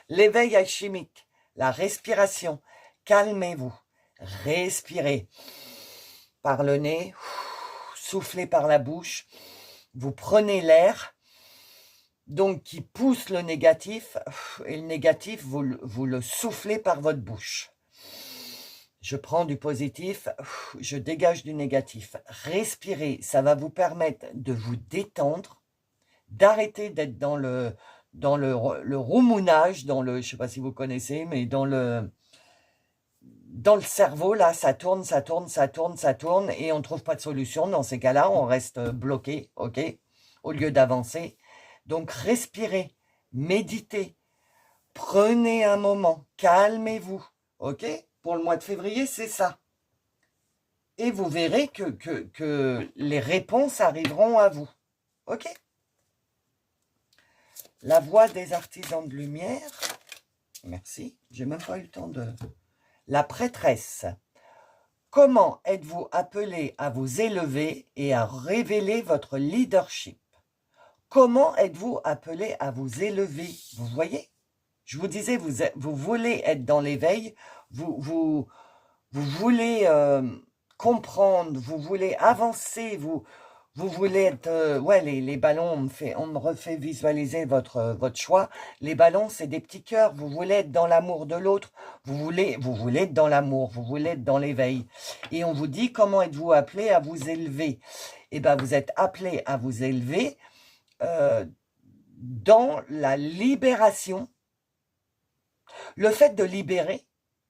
A: l'éveil alchimique, la respiration. Calmez-vous, respirez par le nez. Soufflez par la bouche, vous prenez l'air, donc qui pousse le négatif, et le négatif, vous le soufflez par votre bouche. Je prends du positif, je dégage du négatif. Respirez, ça va vous permettre de vous détendre, d'arrêter d'être dans le roumounage, je ne sais pas si vous connaissez, mais dans le cerveau, là, ça tourne, et on ne trouve pas de solution. Dans ces cas-là, on reste bloqué, ok, au lieu d'avancer. Donc, respirez, méditez, prenez un moment, calmez-vous, ok. Pour le mois de février, c'est ça. Et vous verrez que les réponses arriveront à vous, ok. La voix des artisans de lumière, merci, j'ai même pas eu le temps de... La prêtresse. Comment êtes-vous appelé à vous élever et à révéler votre leadership? Comment êtes-vous appelé à vous élever? Vous voyez? Je vous disais, vous voulez être dans l'éveil, vous voulez comprendre, vous voulez avancer, vous voulez être... ouais, les ballons, on me refait visualiser votre choix. Les ballons, c'est des petits cœurs. Vous voulez être dans l'amour de l'autre. Vous voulez être dans l'amour. Vous voulez être dans l'éveil. Et on vous dit, comment êtes-vous appelé à vous élever? Eh bien, vous êtes appelé à vous élever dans la libération. Le fait de libérer,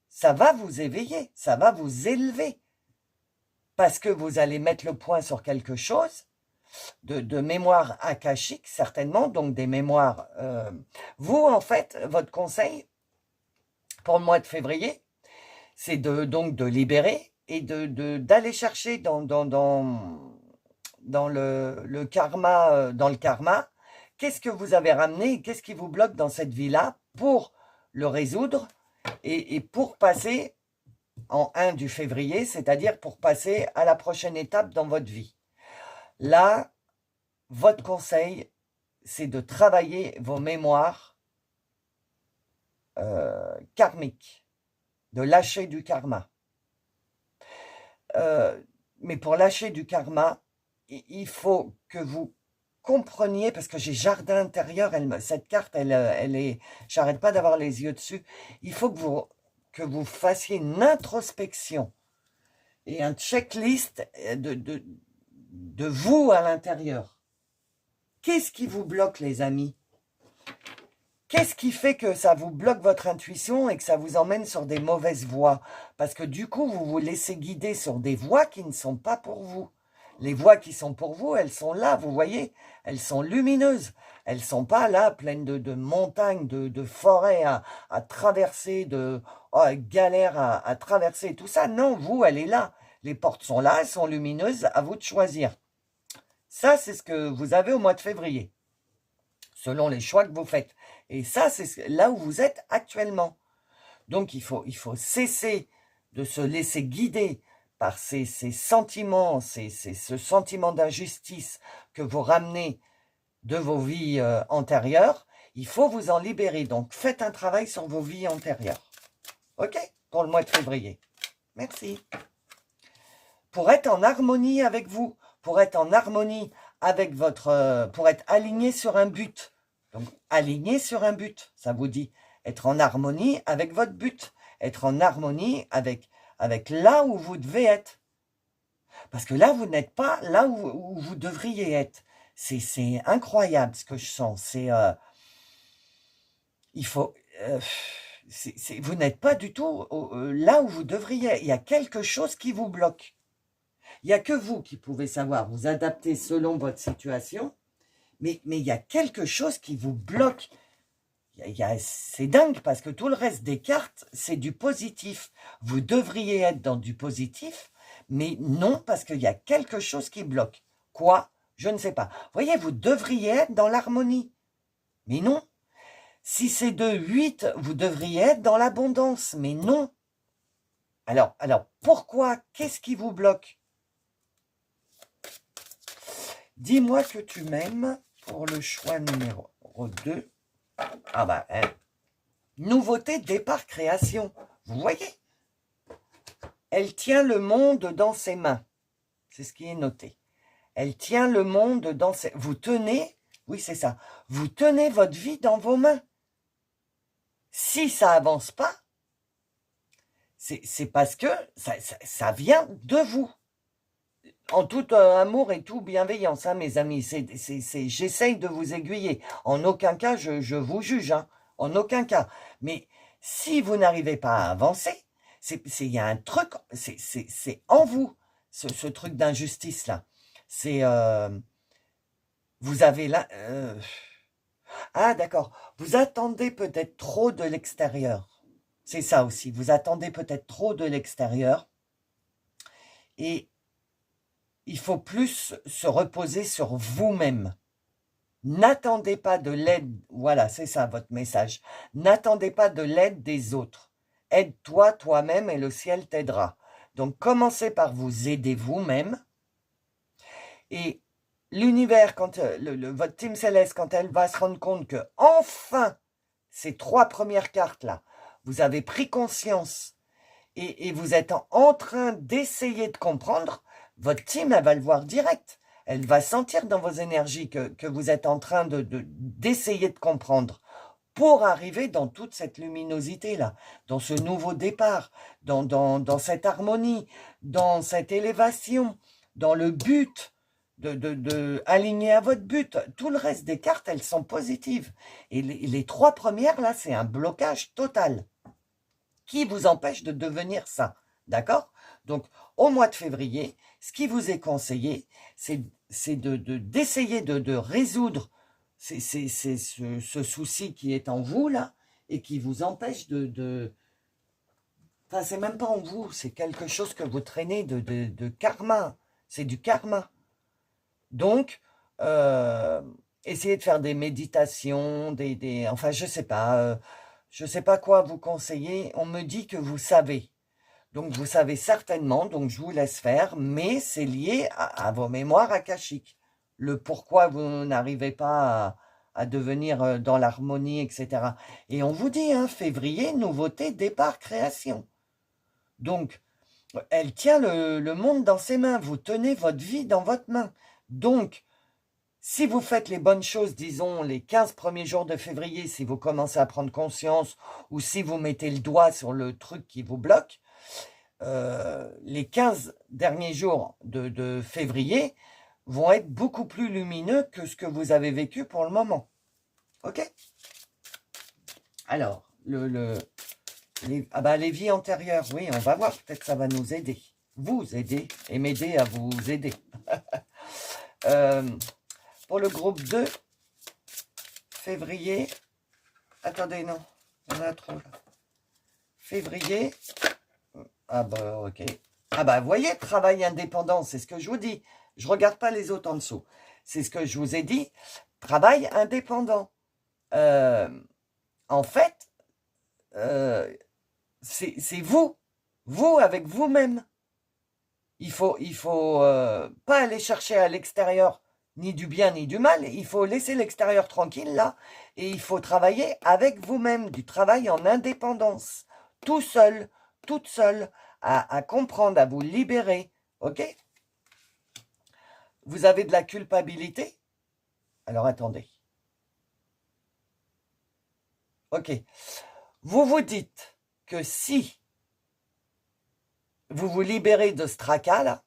A: ça va vous éveiller, ça va vous élever. Parce que vous allez mettre le point sur quelque chose, de mémoire akashique, certainement, donc des mémoires. Vous, en fait, votre conseil pour le mois de février, c'est donc de libérer et d'aller chercher dans le karma, qu'est-ce que vous avez ramené, qu'est-ce qui vous bloque dans cette vie-là pour le résoudre et pour passer en 1 du février, c'est-à-dire pour passer à la prochaine étape dans votre vie. Là, votre conseil, c'est de travailler vos mémoires karmiques, de lâcher du karma. Mais pour lâcher du karma, il faut que vous compreniez, parce que j'ai jardin intérieur, cette carte, elle est, j'arrête pas d'avoir les yeux dessus, il faut que vous fassiez une introspection et un checklist de vous à l'intérieur. Qu'est-ce qui vous bloque, les amis? Qu'est-ce qui fait que ça vous bloque votre intuition et que ça vous emmène sur des mauvaises voies? Parce que du coup, vous vous laissez guider sur des voies qui ne sont pas pour vous. Les voies qui sont pour vous, elles sont là, vous voyez, elles sont lumineuses. Elles ne sont pas là, pleines de montagnes, de forêts à traverser, galères à traverser, tout ça. Non, vous, elle est là. Les portes sont là, elles sont lumineuses, à vous de choisir. Ça, c'est ce que vous avez au mois de février, selon les choix que vous faites. Et ça, c'est là où vous êtes actuellement. Donc, il faut cesser de se laisser guider par ces sentiments, ce sentiment d'injustice que vous ramenez de vos vies antérieures, il faut vous en libérer. Donc, faites un travail sur vos vies antérieures. OK? Pour le mois de février. Merci. Pour être en harmonie avec vous, pour être en harmonie avec votre... pour être aligné sur un but. Donc, aligné sur un but, ça vous dit. Être en harmonie avec votre but. Être en harmonie avec là où vous devez être. Parce que là, vous n'êtes pas là où vous devriez être. C'est incroyable ce que je sens. Il faut... vous n'êtes pas du tout là où vous devriez. Il y a quelque chose qui vous bloque. Il n'y a que vous qui pouvez savoir vous adapter selon votre situation, mais il y a quelque chose qui vous bloque. C'est dingue parce que tout le reste des cartes, c'est du positif. Vous devriez être dans du positif, mais non, parce qu'il y a quelque chose qui bloque. Quoi? Je ne sais pas. Vous voyez, vous devriez être dans l'harmonie, mais non. Si c'est de 8, vous devriez être dans l'abondance, mais non. Alors pourquoi? Qu'est-ce qui vous bloque? Dis-moi que tu m'aimes pour le choix numéro 2. Ah bah, hein. Nouveauté, départ, création. Vous voyez? Elle tient le monde dans ses mains. C'est ce qui est noté. Elle tient le monde dans ses... Vous tenez, oui c'est ça, vous tenez votre vie dans vos mains. Si ça avance pas, c'est parce que ça vient de vous. En tout amour et tout bienveillance, hein, mes amis. J'essaye de vous aiguiller. En aucun cas, je vous juge. Hein, en aucun cas. Mais si vous n'arrivez pas à avancer, il y a un truc, c'est en vous, ce truc d'injustice-là. Vous avez là... Ah, d'accord. Vous attendez peut-être trop de l'extérieur. C'est ça aussi. Vous attendez peut-être trop de l'extérieur. Et il faut plus se reposer sur vous-même. N'attendez pas de l'aide. Voilà, c'est ça votre message. N'attendez pas de l'aide des autres. Aide-toi toi-même et le ciel t'aidera. Donc, commencez par vous aider vous-même. Et l'univers, quand votre team céleste, quand elle va se rendre compte que, enfin, ces 3 premières cartes-là, vous avez pris conscience et vous êtes en train d'essayer de comprendre, votre team, elle va le voir direct. Elle va sentir dans vos énergies que vous êtes en train d'essayer de comprendre pour arriver dans toute cette luminosité-là, dans ce nouveau départ, dans cette harmonie, dans cette élévation, dans le but, aligner à votre but. Tout le reste des cartes, elles sont positives. Et les 3 premières, là, c'est un blocage total qui vous empêche de devenir ça. D'accord? Donc, au mois de février, ce qui vous est conseillé, c'est d'essayer de résoudre ce souci qui est en vous, là, et qui vous empêche Enfin, c'est même pas en vous, c'est quelque chose que vous traînez de karma. C'est du karma. Donc, essayez de faire des méditations, enfin, je sais pas quoi vous conseiller. On me dit que vous savez. Donc, vous savez certainement, donc je vous laisse faire, mais c'est lié à vos mémoires akashiques. Le pourquoi vous n'arrivez pas à devenir dans l'harmonie, etc. Et on vous dit, hein, février, nouveauté, départ, création. Donc, elle tient le monde dans ses mains. Vous tenez votre vie dans votre main. Donc, si vous faites les bonnes choses, disons les 15 premiers jours de février, si vous commencez à prendre conscience ou si vous mettez le doigt sur le truc qui vous bloque, les 15 derniers jours de février vont être beaucoup plus lumineux que ce que vous avez vécu pour le moment. Ok? Alors, les vies antérieures, oui, on va voir, peut-être ça va nous aider. Vous aider et m'aider à vous aider. Pour le groupe 2, février, attendez, non, il y en a trop là. Février, ah bah ok. Ah bah vous voyez, travail indépendant, c'est ce que je vous dis. Je ne regarde pas les autres en dessous. C'est ce que je vous ai dit, travail indépendant. En fait, c'est vous avec vous-même. il faut pas aller chercher à l'extérieur ni du bien ni du mal. Il faut laisser l'extérieur tranquille là. Et il faut travailler avec vous-même, du travail en indépendance. Tout seul, toute seule, à comprendre, à vous libérer. Ok? Vous avez de la culpabilité? Alors attendez. Ok. Vous vous dites que si vous vous libérez de ce tracas là,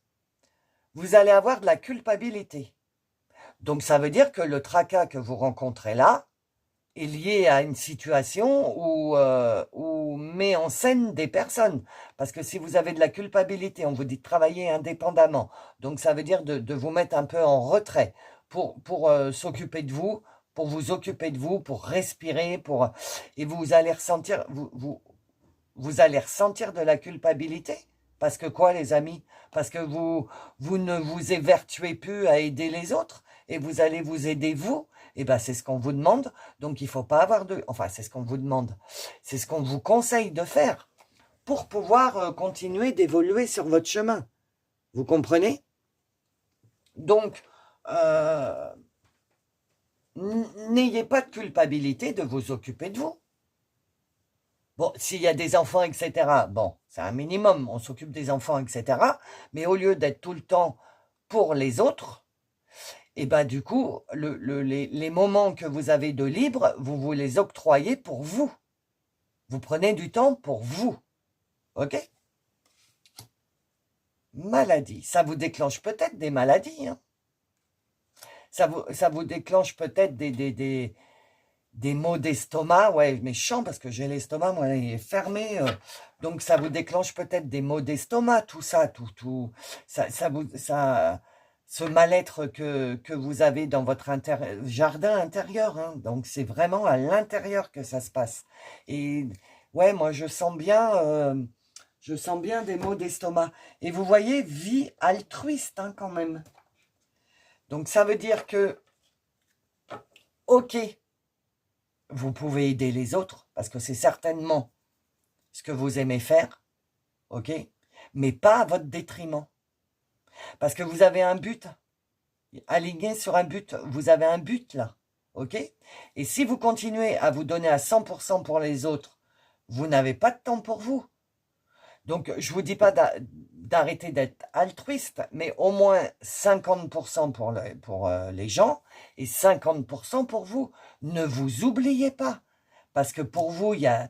A: vous allez avoir de la culpabilité. Donc ça veut dire que le tracas que vous rencontrez là est lié à une situation où met en scène des personnes. Parce que si vous avez de la culpabilité, on vous dit de travailler indépendamment. Donc ça veut dire de vous mettre un peu en retrait pour s'occuper de vous, pour vous occuper de vous, pour respirer, et vous allez ressentir, vous allez ressentir de la culpabilité. Parce que quoi, les amis? Parce que vous ne vous évertuez plus à aider les autres et vous allez vous aider vous. Eh ben, c'est ce qu'on vous demande. Donc, il faut pas avoir de... Enfin, c'est ce qu'on vous demande. C'est ce qu'on vous conseille de faire pour pouvoir continuer d'évoluer sur votre chemin. Vous comprenez? Donc, n'ayez pas de culpabilité de vous occuper de vous. Bon, s'il y a des enfants, etc., bon, c'est un minimum, on s'occupe des enfants, etc. Mais au lieu d'être tout le temps pour les autres, et ben du coup, les moments que vous avez de libre, vous vous les octroyez pour vous. Vous prenez du temps pour vous. Ok? Maladie. Ça vous déclenche peut-être des maladies. Hein. Ça vous déclenche peut-être des maux d'estomac, ouais, méchant, parce que j'ai l'estomac, moi, il est fermé, donc ça vous déclenche peut-être des maux d'estomac, tout ça, ce mal-être que vous avez dans votre jardin intérieur, hein, donc c'est vraiment à l'intérieur que ça se passe. Et ouais, moi, je sens bien des maux d'estomac. Et vous voyez, vie altruiste, hein, quand même. Donc ça veut dire que, ok, vous pouvez aider les autres, parce que c'est certainement ce que vous aimez faire, ok? Mais pas à votre détriment. Parce que vous avez un but, aligné sur un but, vous avez un but là, ok? Et si vous continuez à vous donner à 100% pour les autres, vous n'avez pas de temps pour vous. Donc, je ne vous dis pas d'arrêter d'être altruiste, mais au moins 50% pour les gens et 50% pour vous. Ne vous oubliez pas. Parce que pour vous, il y a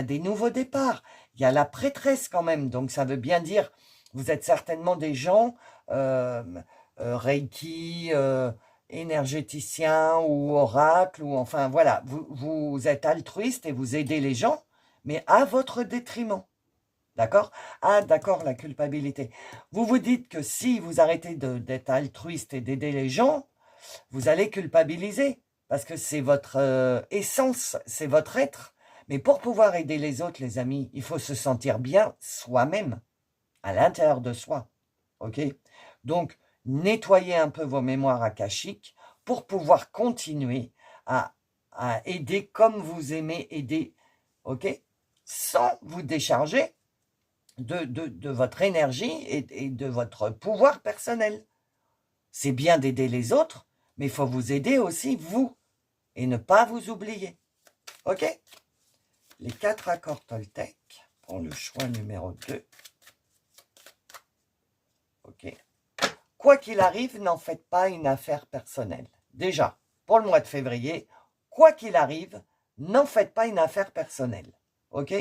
A: des nouveaux départs. Il y a la prêtresse quand même. Donc, ça veut bien dire, vous êtes certainement des gens, Reiki, énergéticiens ou oracle, ou enfin, voilà. Vous êtes altruiste et vous aidez les gens, mais à votre détriment. D'accord? Ah, d'accord, la culpabilité. Vous vous dites que si vous arrêtez d'être altruiste et d'aider les gens, vous allez culpabiliser. Parce que c'est votre essence, c'est votre être. Mais pour pouvoir aider les autres, les amis, il faut se sentir bien soi-même, à l'intérieur de soi. Ok? Donc, nettoyez un peu vos mémoires akashiques pour pouvoir continuer à aider comme vous aimez aider. Ok? Sans vous décharger de votre énergie et de votre pouvoir personnel. C'est bien d'aider les autres, mais il faut vous aider aussi, vous, et ne pas vous oublier. OK? Les 4 accords Toltec, pour le choix numéro 2. OK. Quoi qu'il arrive, n'en faites pas une affaire personnelle. Déjà, pour le mois de février, quoi qu'il arrive, n'en faites pas une affaire personnelle. OK?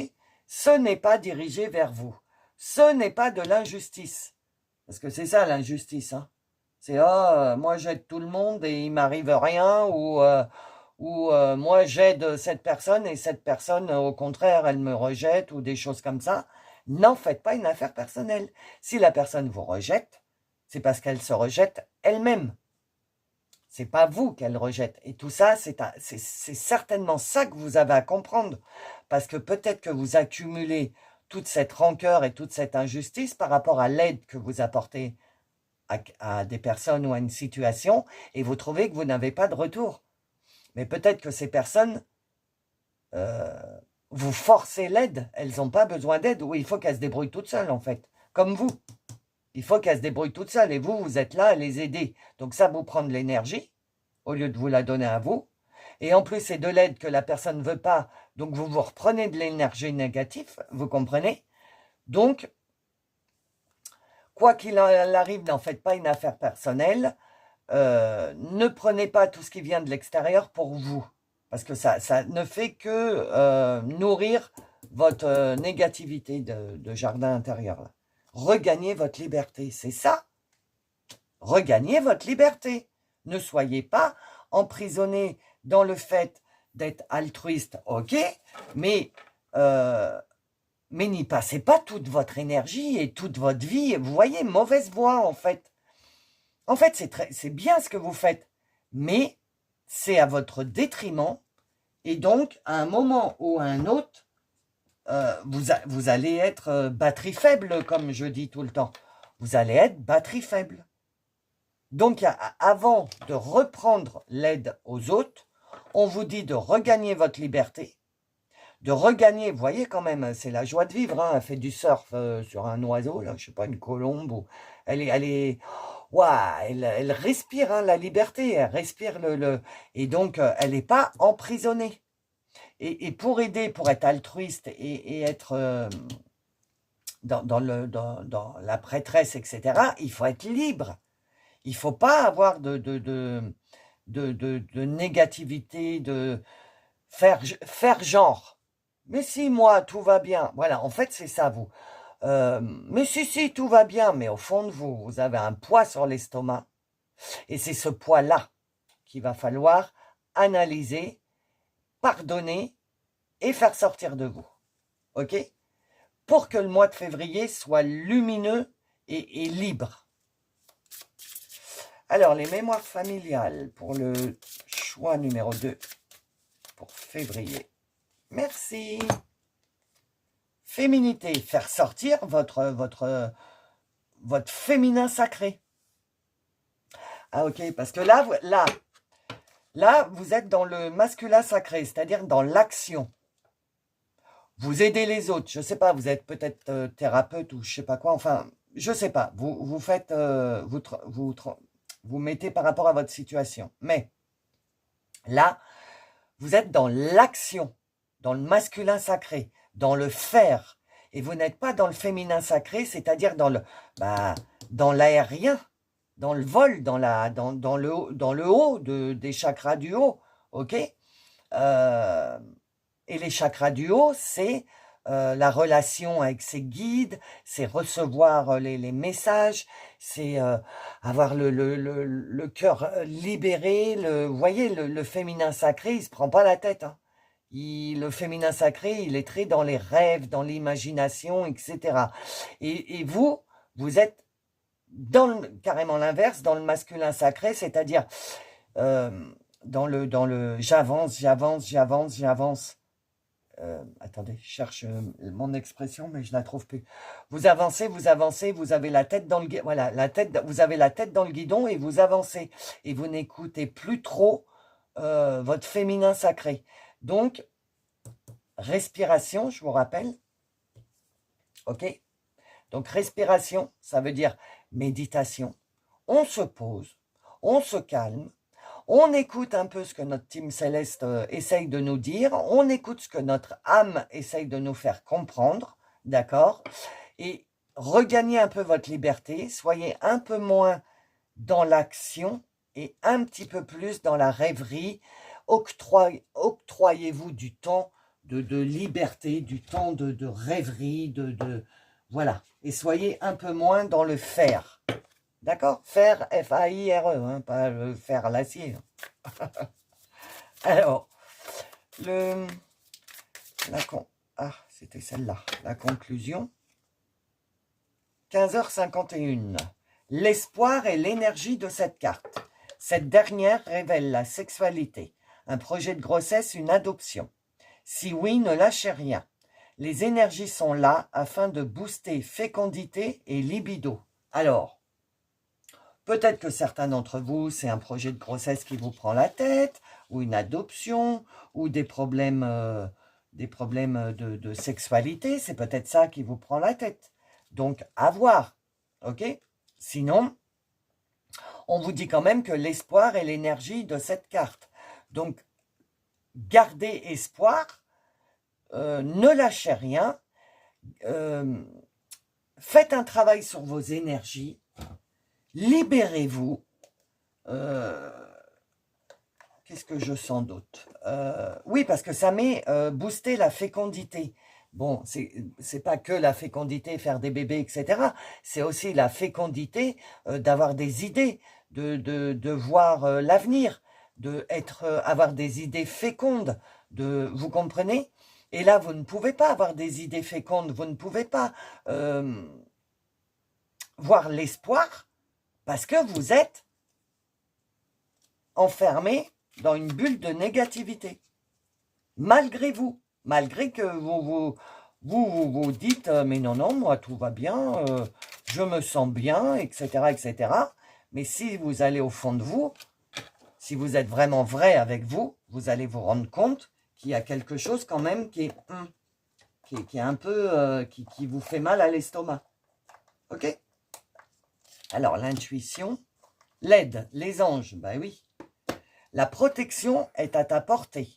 A: Ce n'est pas dirigé vers vous. Ce n'est pas de l'injustice. Parce que c'est ça l'injustice. Hein. C'est moi j'aide tout le monde et il m'arrive rien, ou moi j'aide cette personne et cette personne au contraire elle me rejette, ou des choses comme ça. N'en faites pas une affaire personnelle. Si la personne vous rejette, c'est parce qu'elle se rejette elle-même. C'est pas vous qu'elle rejette. Et tout ça, c'est certainement ça que vous avez à comprendre. Parce que peut-être que vous accumulez toute cette rancœur et toute cette injustice par rapport à l'aide que vous apportez à des personnes ou à une situation, et vous trouvez que vous n'avez pas de retour. Mais peut-être que ces personnes, vous forcez l'aide, elles n'ont pas besoin d'aide, ou il faut qu'elles se débrouillent toutes seules en fait. comme vous. Il faut qu'elles se débrouillent toutes seules. Et vous, vous êtes là à les aider. Donc ça vous prend de l'énergie, au lieu de vous la donner à vous. Et en plus, c'est de l'aide que la personne ne veut pas. Donc vous vous reprenez de l'énergie négative, vous comprenez? Donc, quoi qu'il en arrive, n'en faites pas une affaire personnelle. Ne prenez pas tout ce qui vient de l'extérieur pour vous. Parce que ça ne fait que nourrir votre négativité de jardin intérieur. Là. Regagnez votre liberté, c'est ça. Regagnez votre liberté. Ne soyez pas emprisonné dans le fait d'être altruiste, ok, mais n'y passez pas toute votre énergie et toute votre vie. Vous voyez, mauvaise voie en fait. En fait, c'est bien ce que vous faites, mais c'est à votre détriment. Et donc, à un moment ou à un autre, vous allez être batterie faible, comme je dis tout le temps. Vous allez être batterie faible. Donc, avant de reprendre l'aide aux autres, on vous dit de regagner votre liberté, de regagner, vous voyez quand même, c'est la joie de vivre, hein, elle fait du surf sur un oiseau, là, je sais pas, une colombe, ou ouah, elle respire hein, la liberté, elle respire et donc elle n'est pas emprisonnée. Et pour aider, pour être altruiste et être dans la prêtresse, etc., il faut être libre. Il ne faut pas avoir de négativité, de faire genre. Mais si, moi, tout va bien. Voilà, en fait, c'est ça, vous. Mais si, tout va bien. Mais au fond de vous, vous avez un poids sur l'estomac. Et c'est ce poids-là qu'il va falloir analyser, pardonner et faire sortir de vous. OK? Pour que le mois de février soit lumineux et libre. Alors, les mémoires familiales pour le choix numéro 2 pour février. Merci. Féminité, faire sortir votre féminin sacré. Ah ok, parce que là, vous êtes dans le masculin sacré, c'est-à-dire dans l'action. Vous aidez les autres, je sais pas, vous êtes peut-être thérapeute ou je sais pas quoi, enfin, je sais pas. Vous faites, vous mettez par rapport à votre situation. Mais là, vous êtes dans l'action, dans le masculin sacré, dans le faire. Et vous n'êtes pas dans le féminin sacré, c'est-à-dire dans l'aérien, dans le vol, dans le haut des chakras du haut. Ok et les chakras du haut, c'est la relation avec ses guides, c'est recevoir les messages, c'est avoir le cœur libéré. Vous voyez, le féminin sacré, il se prend pas la tête. Hein. Le féminin sacré, il est très dans les rêves, dans l'imagination, etc. Et vous êtes carrément l'inverse, dans le masculin sacré, c'est-à-dire dans le j'avance. Attendez, je cherche mon expression, mais je la trouve plus. Vous avancez, vous avez la tête dans le guidon. Voilà, vous avez la tête dans le guidon et vous avancez. Et vous n'écoutez plus trop votre féminin sacré. Donc, respiration, je vous rappelle. Ok? Donc, respiration, ça veut dire méditation. On se pose, on se calme. On écoute un peu ce que notre team céleste essaye de nous dire. On écoute ce que notre âme essaye de nous faire comprendre. D'accord? Et regagnez un peu votre liberté. Soyez un peu moins dans l'action et un petit peu plus dans la rêverie. Octroyez-vous du temps de liberté, du temps de rêverie, voilà. Et soyez un peu moins dans le faire. D'accord? Faire, F-A-I-R-E, hein, pas le fer à l'acier. Alors, c'était celle-là. La conclusion. 15h51. L'espoir et l'énergie de cette carte. Cette dernière révèle la sexualité, un projet de grossesse, une adoption. Si oui, ne lâchez rien. Les énergies sont là afin de booster fécondité et libido. Alors, peut-être que certains d'entre vous, c'est un projet de grossesse qui vous prend la tête, ou une adoption, ou des problèmes de sexualité. C'est peut-être ça qui vous prend la tête. Donc, à voir. OK? Sinon, on vous dit quand même que l'espoir est l'énergie de cette carte. Donc, gardez espoir, ne lâchez rien, faites un travail sur vos énergies, libérez-vous. Qu'est-ce que je sens d'autre? Oui, parce que ça met booster la fécondité. Bon, c'est pas que la fécondité, faire des bébés, etc. C'est aussi la fécondité d'avoir des idées, de voir l'avenir, avoir des idées fécondes. Vous comprenez? Et là, vous ne pouvez pas avoir des idées fécondes, vous ne pouvez pas voir l'espoir parce que vous êtes enfermé dans une bulle de négativité. Malgré vous, malgré que vous dites mais non, moi tout va bien, je me sens bien, etc., etc. Mais si vous allez au fond de vous, si vous êtes vraiment vrai avec vous, vous allez vous rendre compte qu'il y a quelque chose quand même qui est un peu, qui vous fait mal à l'estomac. Ok? Alors, l'intuition, l'aide, les anges, ben oui. La protection est à ta portée.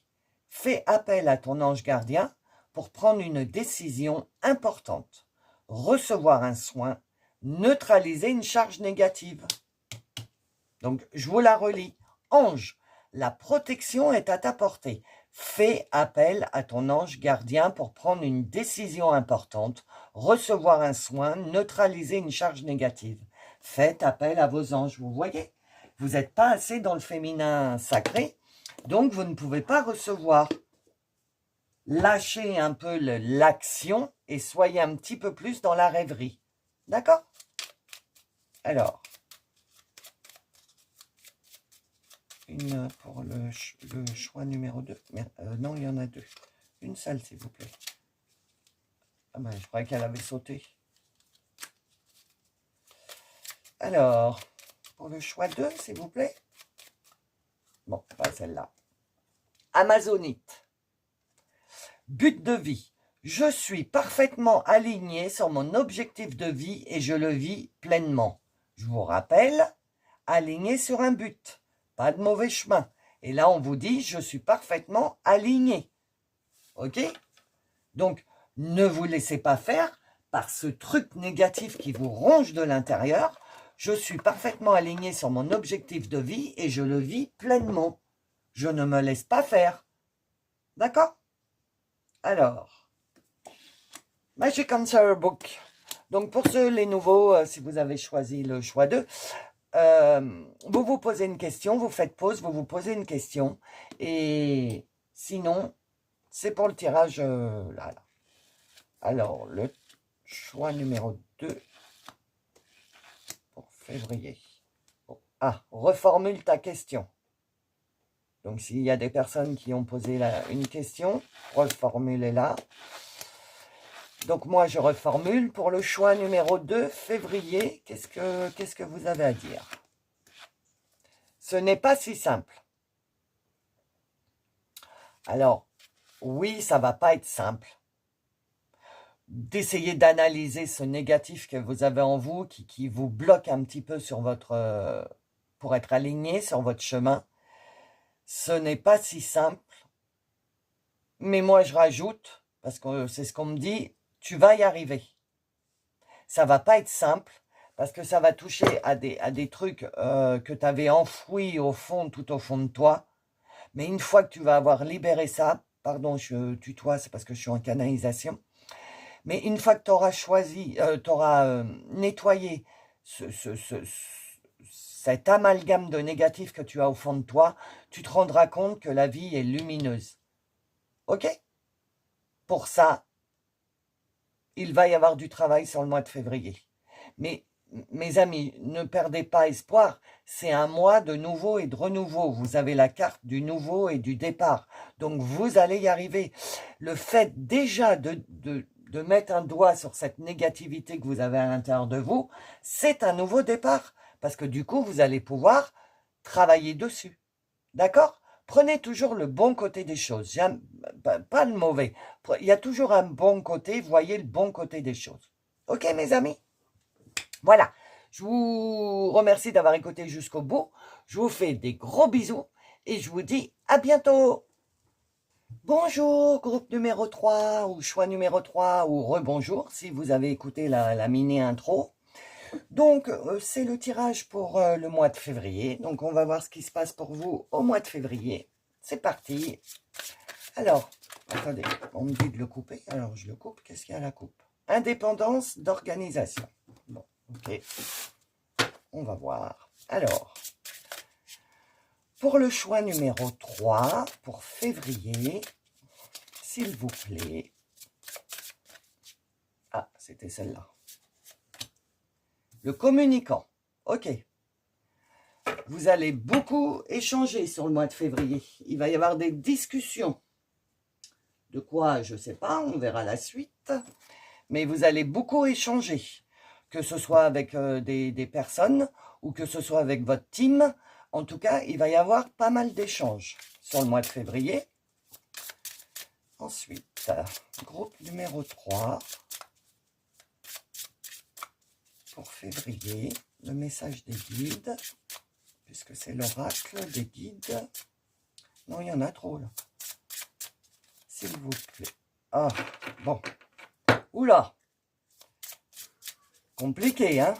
A: Fais appel à ton ange gardien pour prendre une décision importante. Recevoir un soin, neutraliser une charge négative. Donc, je vous la relis. Ange, la protection est à ta portée. Fais appel à ton ange gardien pour prendre une décision importante, recevoir un soin, neutraliser une charge négative. Faites appel à vos anges, vous voyez? Vous n'êtes pas assez dans le féminin sacré, donc vous ne pouvez pas recevoir. Lâchez un peu l'action et soyez un petit peu plus dans la rêverie. D'accord? Alors, une pour le choix numéro 2. Non, il y en a deux. Une seule, s'il vous plaît. Ah ben, je croyais qu'elle avait sauté. Alors, pour le choix 2, s'il vous plaît. Bon, pas celle-là. Amazonite. But de vie. Je suis parfaitement aligné sur mon objectif de vie et je le vis pleinement. Je vous rappelle, aligné sur un but. Pas de mauvais chemin. Et là, on vous dit, je suis parfaitement aligné. OK? Donc, ne vous laissez pas faire par ce truc négatif qui vous ronge de l'intérieur. Je suis parfaitement aligné sur mon objectif de vie et je le vis pleinement. Je ne me laisse pas faire. D'accord? Alors, Magic Answer Book. Donc, pour ceux, les nouveaux, si vous avez choisi le choix 2, vous vous posez une question, vous faites pause, vous vous posez une question. Et sinon, c'est pour le tirage là. Alors, le choix numéro 2 pour février. Ah, reformule ta question. Donc, s'il y a des personnes qui ont posé une question, reformulez-la. Donc, moi, je reformule. Pour le choix numéro 2, février, qu'est-ce que vous avez à dire? Ce n'est pas si simple. Alors, oui, ça ne va pas être simple. D'essayer d'analyser ce négatif que vous avez en vous, qui vous bloque un petit peu sur pour être aligné sur votre chemin. Ce n'est pas si simple. Mais moi, je rajoute, parce que c'est ce qu'on me dit, tu vas y arriver. Ça va pas être simple, parce que ça va toucher à des trucs que tu avais enfouis tout au fond de toi. Mais une fois que tu vas avoir libéré ça, pardon, je tutoie, c'est parce que je suis en canalisation. Mais une fois que tu auras choisi, tu auras nettoyé cet amalgame de négatif que tu as au fond de toi, tu te rendras compte que la vie est lumineuse. OK? Pour ça, il va y avoir du travail sur le mois de février. Mais, mes amis, ne perdez pas espoir. C'est un mois de nouveau et de renouveau. Vous avez la carte du nouveau et du départ. Donc, vous allez y arriver. Le fait déjà de mettre un doigt sur cette négativité que vous avez à l'intérieur de vous, c'est un nouveau départ. Parce que du coup, vous allez pouvoir travailler dessus. D'accord? Prenez toujours le bon côté des choses, pas le mauvais. Il y a toujours un bon côté, voyez le bon côté des choses. Ok, mes amis? Voilà. Je vous remercie d'avoir écouté jusqu'au bout. Je vous fais des gros bisous et je vous dis à bientôt. Bonjour, groupe numéro 3 ou choix numéro 3 ou rebonjour si vous avez écouté la mini intro. Donc, c'est le tirage pour le mois de février. Donc, on va voir ce qui se passe pour vous au mois de février. C'est parti. Alors, attendez, on me dit de le couper. Alors, je le coupe. Qu'est-ce qu'il y a à la coupe? Indépendance d'organisation. Bon, ok. On va voir. Alors, pour le choix numéro 3, pour février, s'il vous plaît. Ah, c'était celle-là. Le communicant. Ok. Vous allez beaucoup échanger sur le mois de février. Il va y avoir des discussions. De quoi, je ne sais pas, on verra la suite. Mais vous allez beaucoup échanger. Que ce soit avec des personnes ou que ce soit avec votre team. En tout cas, il va y avoir pas mal d'échanges sur le mois de février. Ensuite, groupe numéro 3. Pour février, le message des guides, puisque c'est l'oracle des guides. Non, il y en a trop là. S'il vous plaît. Ah, bon. Oula. Compliqué, hein?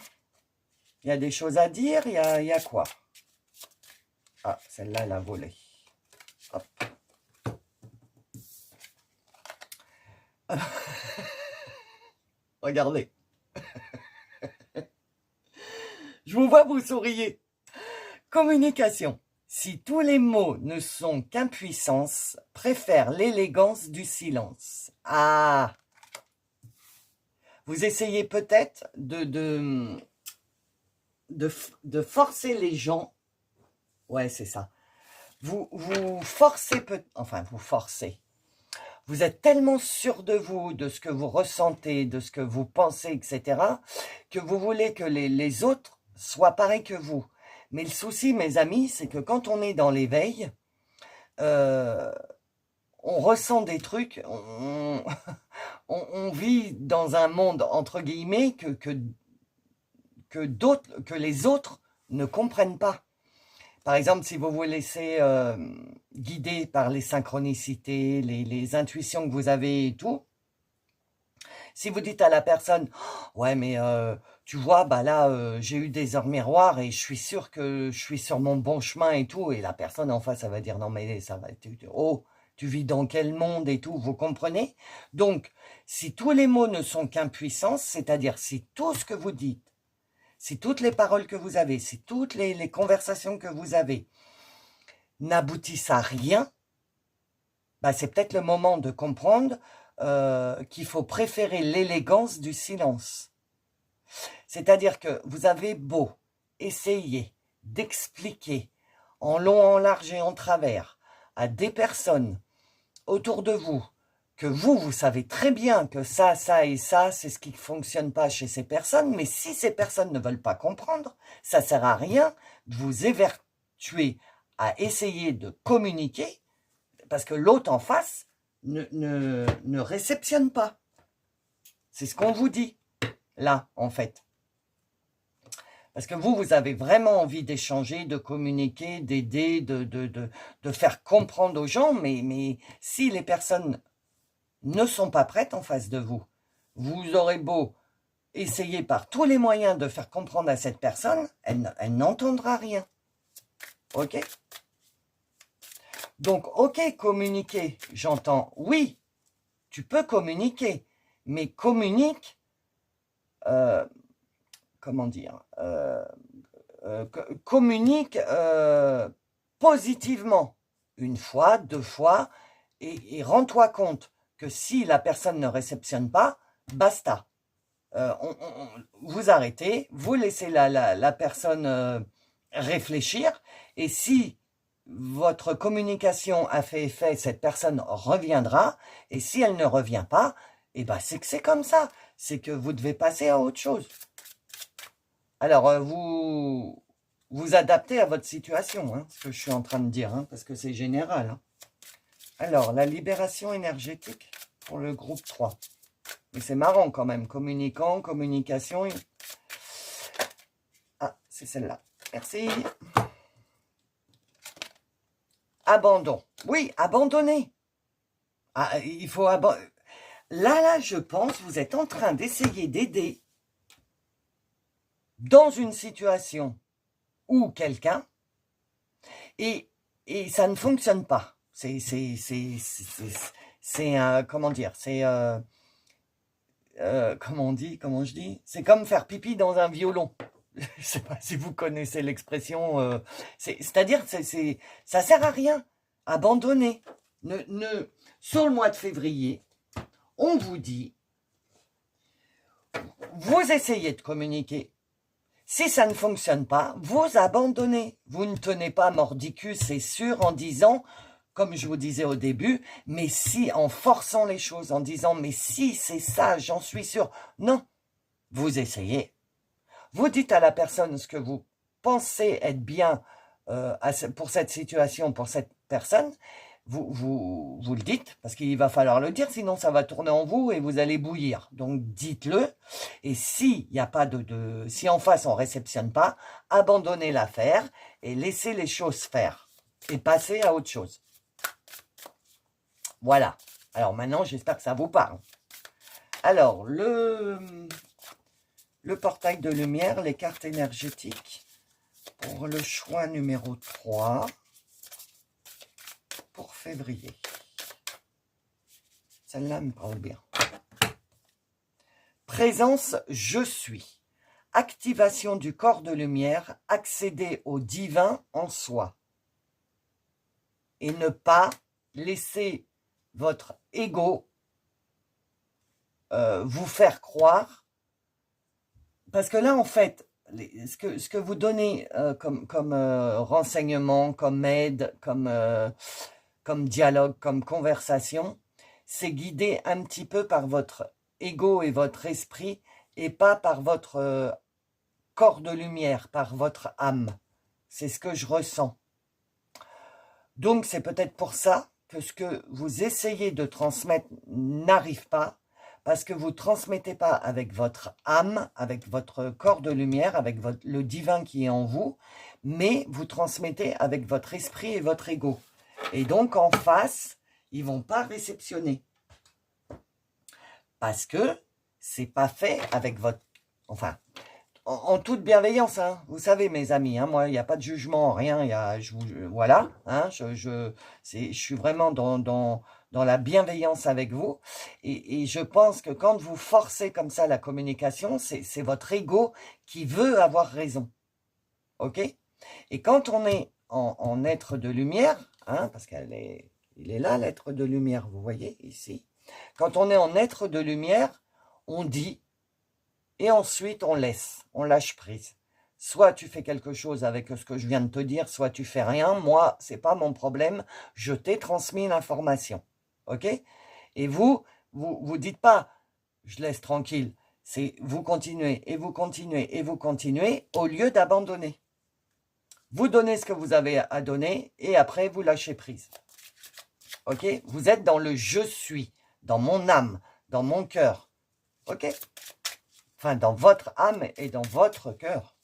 A: Il y a des choses à dire, il y a quoi? Ah, celle-là, elle a volé. Hop. Regardez. Je vous vois, vous souriez. Communication. Si tous les mots ne sont qu'impuissance, préfère l'élégance du silence. Ah! Vous essayez peut-être de forcer les gens. Ouais, c'est ça. Vous forcez, enfin, vous forcez. Vous êtes tellement sûr de vous, de ce que vous ressentez, de ce que vous pensez, etc., que vous voulez que les autres soient pareils que vous. Mais le souci, mes amis, c'est que quand on est dans l'éveil, on ressent des trucs, on vit dans un monde, entre guillemets, que les autres ne comprennent pas. Par exemple, si vous vous laissez guider par les synchronicités, les intuitions que vous avez et tout, si vous dites à la personne « Ouais, mais tu vois, bah là, j'ai eu des heures miroirs et je suis sûr que je suis sur mon bon chemin et tout. » Et la personne en face, elle va dire « Non, mais ça va, tu vis dans quel monde et tout, vous comprenez ?» Donc, si tous les mots ne sont qu'impuissance, c'est-à-dire si tout ce que vous dites, si toutes les paroles que vous avez, si toutes les conversations que vous avez n'aboutissent à rien, bah c'est peut-être le moment de comprendre qu'il faut préférer l'élégance du silence. C'est-à-dire que vous avez beau essayer d'expliquer en long, en large et en travers à des personnes autour de vous que vous savez très bien que ça et ça, c'est ce qui ne fonctionne pas chez ces personnes, mais si ces personnes ne veulent pas comprendre, ça ne sert à rien de vous évertuer à essayer de communiquer, parce que l'autre en face ne réceptionne pas. C'est ce qu'on vous dit, là, en fait. Parce que vous avez vraiment envie d'échanger, de communiquer, d'aider, de faire comprendre aux gens, mais si les personnes ne sont pas prêtes en face de vous, vous aurez beau essayer par tous les moyens de faire comprendre à cette personne, elle n'entendra rien. Ok? Donc, ok, communiquer, j'entends, oui, tu peux communiquer, mais communique, comment dire, communique positivement, une fois, deux fois, et rends-toi compte que si la personne ne réceptionne pas, basta. Vous arrêtez, vous laissez la personne réfléchir, et si votre communication a fait effet, cette personne reviendra, et si elle ne revient pas, eh ben c'est que c'est comme ça, c'est que vous devez passer à autre chose. Alors, vous adaptez à votre situation, hein, ce que je suis en train de dire, hein, parce que c'est général. Hein. Alors, la libération énergétique pour le groupe 3. Mais c'est marrant quand même. Communicant, communication. Ah, c'est celle-là. Merci. Abandon. Oui, abandonner. Ah, il faut abandonner. Là, je pense, vous êtes en train d'essayer d'aider dans une situation ou quelqu'un et ça ne fonctionne pas. C'est comment dire, c'est comment je dis, c'est comme faire pipi dans un violon. Je sais pas si vous connaissez l'expression. C'est-à-dire, ça sert à rien. Abandonner. Sur le mois de février, on vous dit, vous essayez de communiquer. Si ça ne fonctionne pas, vous abandonnez. Vous ne tenez pas mordicus, c'est sûr, en disant, comme je vous disais au début, mais si, en forçant les choses, en disant, mais si c'est ça, j'en suis sûr. Non, vous essayez. Vous dites à la personne ce que vous pensez être bien pour cette situation, pour cette personne. Vous le dites, parce qu'il va falloir le dire, sinon ça va tourner en vous et vous allez bouillir. Donc dites-le, et s'il n'y a pas si en face on ne réceptionne pas, abandonnez l'affaire et laissez les choses faire, et passez à autre chose. Voilà. Alors maintenant, j'espère que ça vous parle. Alors, le portail de lumière, les cartes énergétiques, pour le choix numéro 3, pour février. Celle-là me parle bien. Présence, je suis. Activation du corps de lumière, accéder au divin en soi. Et ne pas laisser votre ego vous faire croire. Parce que là, en fait, ce que vous donnez comme renseignement, comme aide, comme dialogue, comme conversation, c'est guidé un petit peu par votre ego et votre esprit et pas par votre corps de lumière, par votre âme. C'est ce que je ressens. Donc, c'est peut-être pour ça que ce que vous essayez de transmettre n'arrive pas, parce que vous ne transmettez pas avec votre âme, avec votre corps de lumière, avec le divin qui est en vous, mais vous transmettez avec votre esprit et votre ego. Et donc, en face, ils ne vont pas réceptionner. Parce que c'est pas fait avec votre... Enfin, en toute bienveillance, hein. Vous savez, mes amis, hein, moi, il n'y a pas de jugement, rien. Voilà, hein, je suis vraiment dans la bienveillance avec vous. Et je pense que quand vous forcez comme ça la communication, c'est votre ego qui veut avoir raison. OK? Et quand on est en être de lumière, hein, parce il est là, l'être de lumière, vous voyez, ici. Quand on est en être de lumière, on dit, et ensuite on laisse, on lâche prise. Soit tu fais quelque chose avec ce que je viens de te dire, soit tu fais rien. Moi, c'est pas mon problème. Je t'ai transmis l'information. OK? Et vous dites pas, je laisse tranquille. C'est vous continuez, et vous continuez, et vous continuez, au lieu d'abandonner. Vous donnez ce que vous avez à donner, et après vous lâchez prise. OK? Vous êtes dans le je suis, dans mon âme, dans mon cœur. OK? Enfin, dans votre âme et dans votre cœur.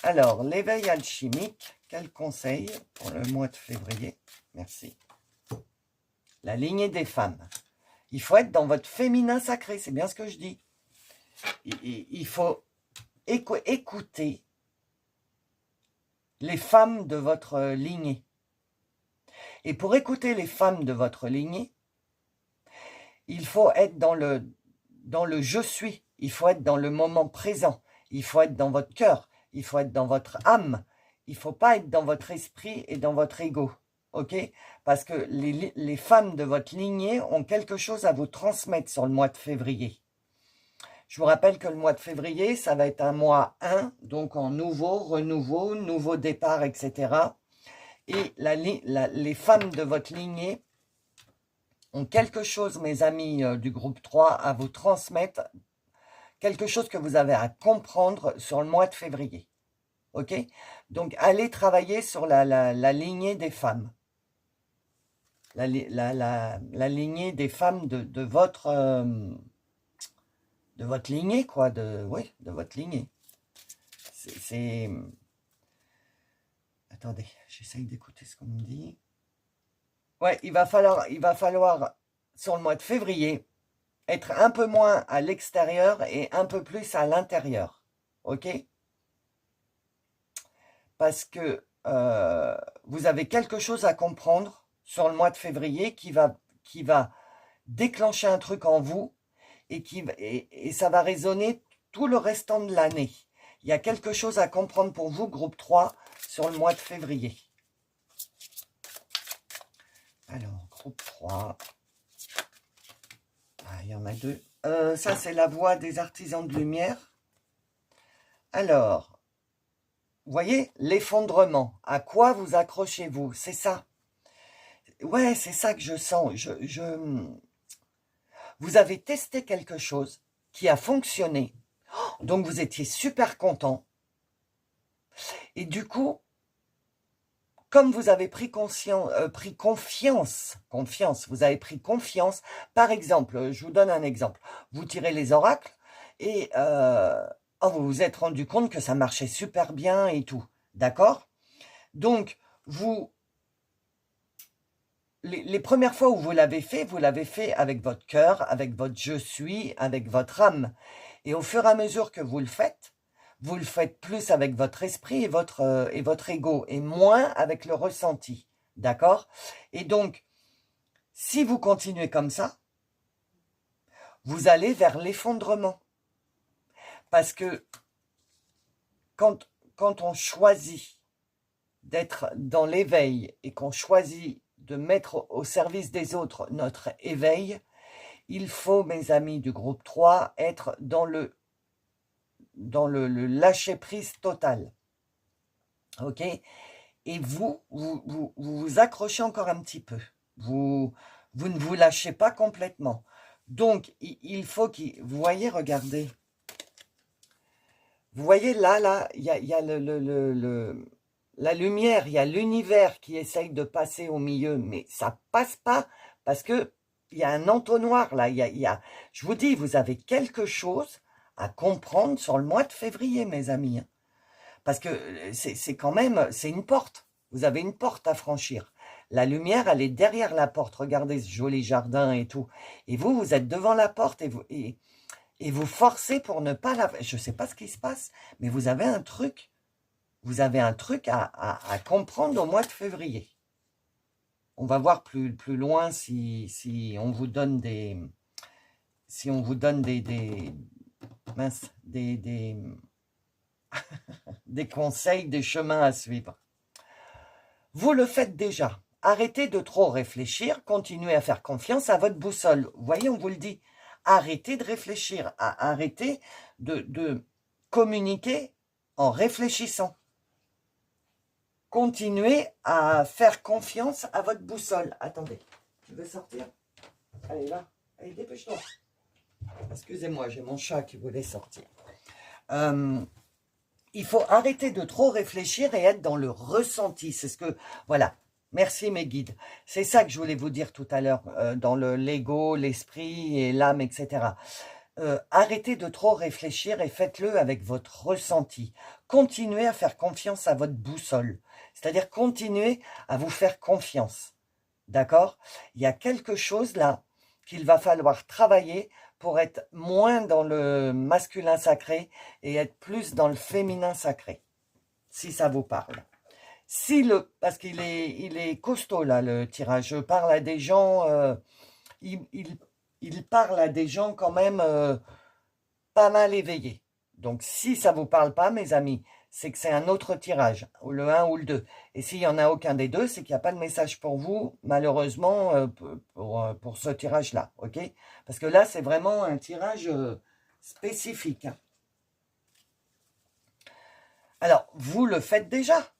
A: Alors, l'éveil alchimique, quel conseil pour le mois de février? Merci. La lignée des femmes. Il faut être dans votre féminin sacré, c'est bien ce que je dis. Il faut écouter les femmes de votre lignée. Et pour écouter les femmes de votre lignée, il faut être dans le je suis. Il faut être dans le moment présent. Il faut être dans votre cœur. Il faut être dans votre âme. Il ne faut pas être dans votre esprit et dans votre ego. OK? Parce que les femmes de votre lignée ont quelque chose à vous transmettre sur le mois de février. Je vous rappelle que le mois de février, ça va être un mois 1, donc en nouveau, renouveau, nouveau départ, etc. Et les femmes de votre lignée ont quelque chose, mes amis du groupe 3, à vous transmettre, quelque chose que vous avez à comprendre sur le mois de février. OK? Donc, allez travailler sur la lignée des femmes. La lignée des femmes de votre votre lignée, quoi. Oui, de votre lignée. Attendez, j'essaye d'écouter ce qu'on me dit. Ouais, il va falloir, sur le mois de février, être un peu moins à l'extérieur et un peu plus à l'intérieur. Ok? Parce que vous avez quelque chose à comprendre sur le mois de février qui va déclencher un truc en vous et ça va résonner tout le restant de l'année. Il y a quelque chose à comprendre pour vous, groupe 3, sur le mois de février. Alors, groupe 3. Ah, il y en a deux. Ça, c'est la voix des artisans de lumière. Alors, vous voyez, l'effondrement. À quoi vous accrochez-vous? C'est ça. Ouais, c'est ça que je sens. Vous avez testé quelque chose qui a fonctionné. Donc, vous étiez super content. Et du coup, comme vous avez pris confiance, vous avez pris confiance. Par exemple, je vous donne un exemple. Vous tirez les oracles et vous vous êtes rendu compte que ça marchait super bien et tout. D'accord? Donc, les premières fois où vous l'avez fait avec votre cœur, avec votre je suis, avec votre âme. Et au fur et à mesure que vous le faites plus avec votre esprit et votre ego, et moins avec le ressenti. D'accord? Et donc, si vous continuez comme ça, vous allez vers l'effondrement. Parce que quand on choisit d'être dans l'éveil et qu'on choisit de mettre au service des autres notre éveil, il faut, mes amis du groupe 3, être dans le lâcher-prise total. Ok? Et vous accrochez encore un petit peu. Vous ne vous lâchez pas complètement. Donc, il faut vous voyez, regardez. Vous voyez, là, il y a la lumière, il y a l'univers qui essaye de passer au milieu, mais ça passe pas parce que il y a un entonnoir, là. Je vous dis, vous avez quelque chose à comprendre sur le mois de février, mes amis. Parce que c'est quand même, c'est une porte. Vous avez une porte à franchir. La lumière, elle est derrière la porte. Regardez ce joli jardin et tout. Et vous êtes devant la porte et vous forcez pour ne pas la... Je ne sais pas ce qui se passe, mais vous avez un truc. Vous avez un truc à comprendre au mois de février. On va voir plus loin si on vous donne des... Si on vous donne mince, des conseils, des chemins à suivre. Vous le faites déjà. Arrêtez de trop réfléchir, continuez à faire confiance à votre boussole. Vous voyez, on vous le dit. Arrêtez de réfléchir, arrêtez de communiquer en réfléchissant. Continuez à faire confiance à votre boussole. Attendez, tu veux sortir? Allez, là. Allez, dépêche-toi. Excusez-moi, j'ai mon chat qui voulait sortir. Il faut arrêter de trop réfléchir et être dans le ressenti. C'est ce que... Voilà. Merci mes guides. C'est ça que je voulais vous dire tout à l'heure, dans l'ego, l'esprit et l'âme, etc. Arrêtez de trop réfléchir et faites-le avec votre ressenti. Continuez à faire confiance à votre boussole. C'est-à-dire continuez à vous faire confiance. D'accord? Il y a quelque chose là qu'il va falloir travailler pour être moins dans le masculin sacré et être plus dans le féminin sacré, si ça vous parle. Parce qu'il est costaud là, le tirage. Je parle à des gens, il parle à des gens quand même pas mal éveillés. Donc si ça vous parle pas, mes amis, c'est que c'est un autre tirage, ou le 1 ou le 2. Et s'il n'y en a aucun des deux, c'est qu'il n'y a pas de message pour vous, malheureusement, pour ce tirage-là. Ok? Parce que là, c'est vraiment un tirage spécifique. Alors, vous le faites déjà.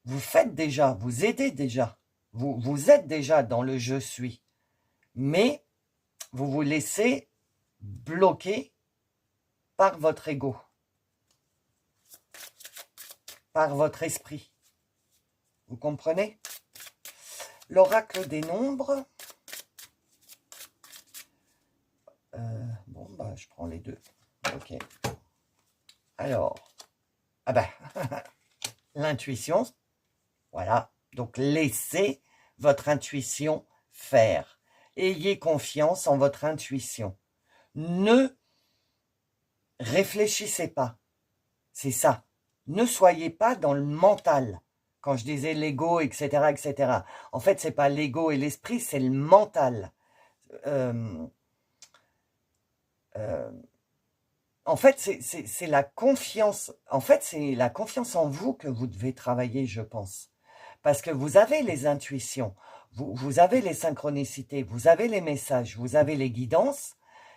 A: Vous faites déjà, vous aidez déjà. Vous êtes déjà dans le je suis. Mais vous vous laissez bloquer par votre ego. Par votre esprit. Vous comprenez? L'oracle des nombres. Bon, bah, je prends les deux. Ok. Alors, ah ben, l'intuition, voilà. Donc, laissez votre intuition faire. Ayez confiance en votre intuition. Ne réfléchissez pas. C'est ça. Ne soyez pas dans le mental. Quand je disais l'ego, etc., etc. En fait, c'est pas l'ego et l'esprit, c'est le mental. En fait, c'est la confiance. En fait, c'est la confiance en vous que vous devez travailler, je pense. Parce que vous avez les intuitions, vous avez les synchronicités, vous avez les messages, vous avez les guidances,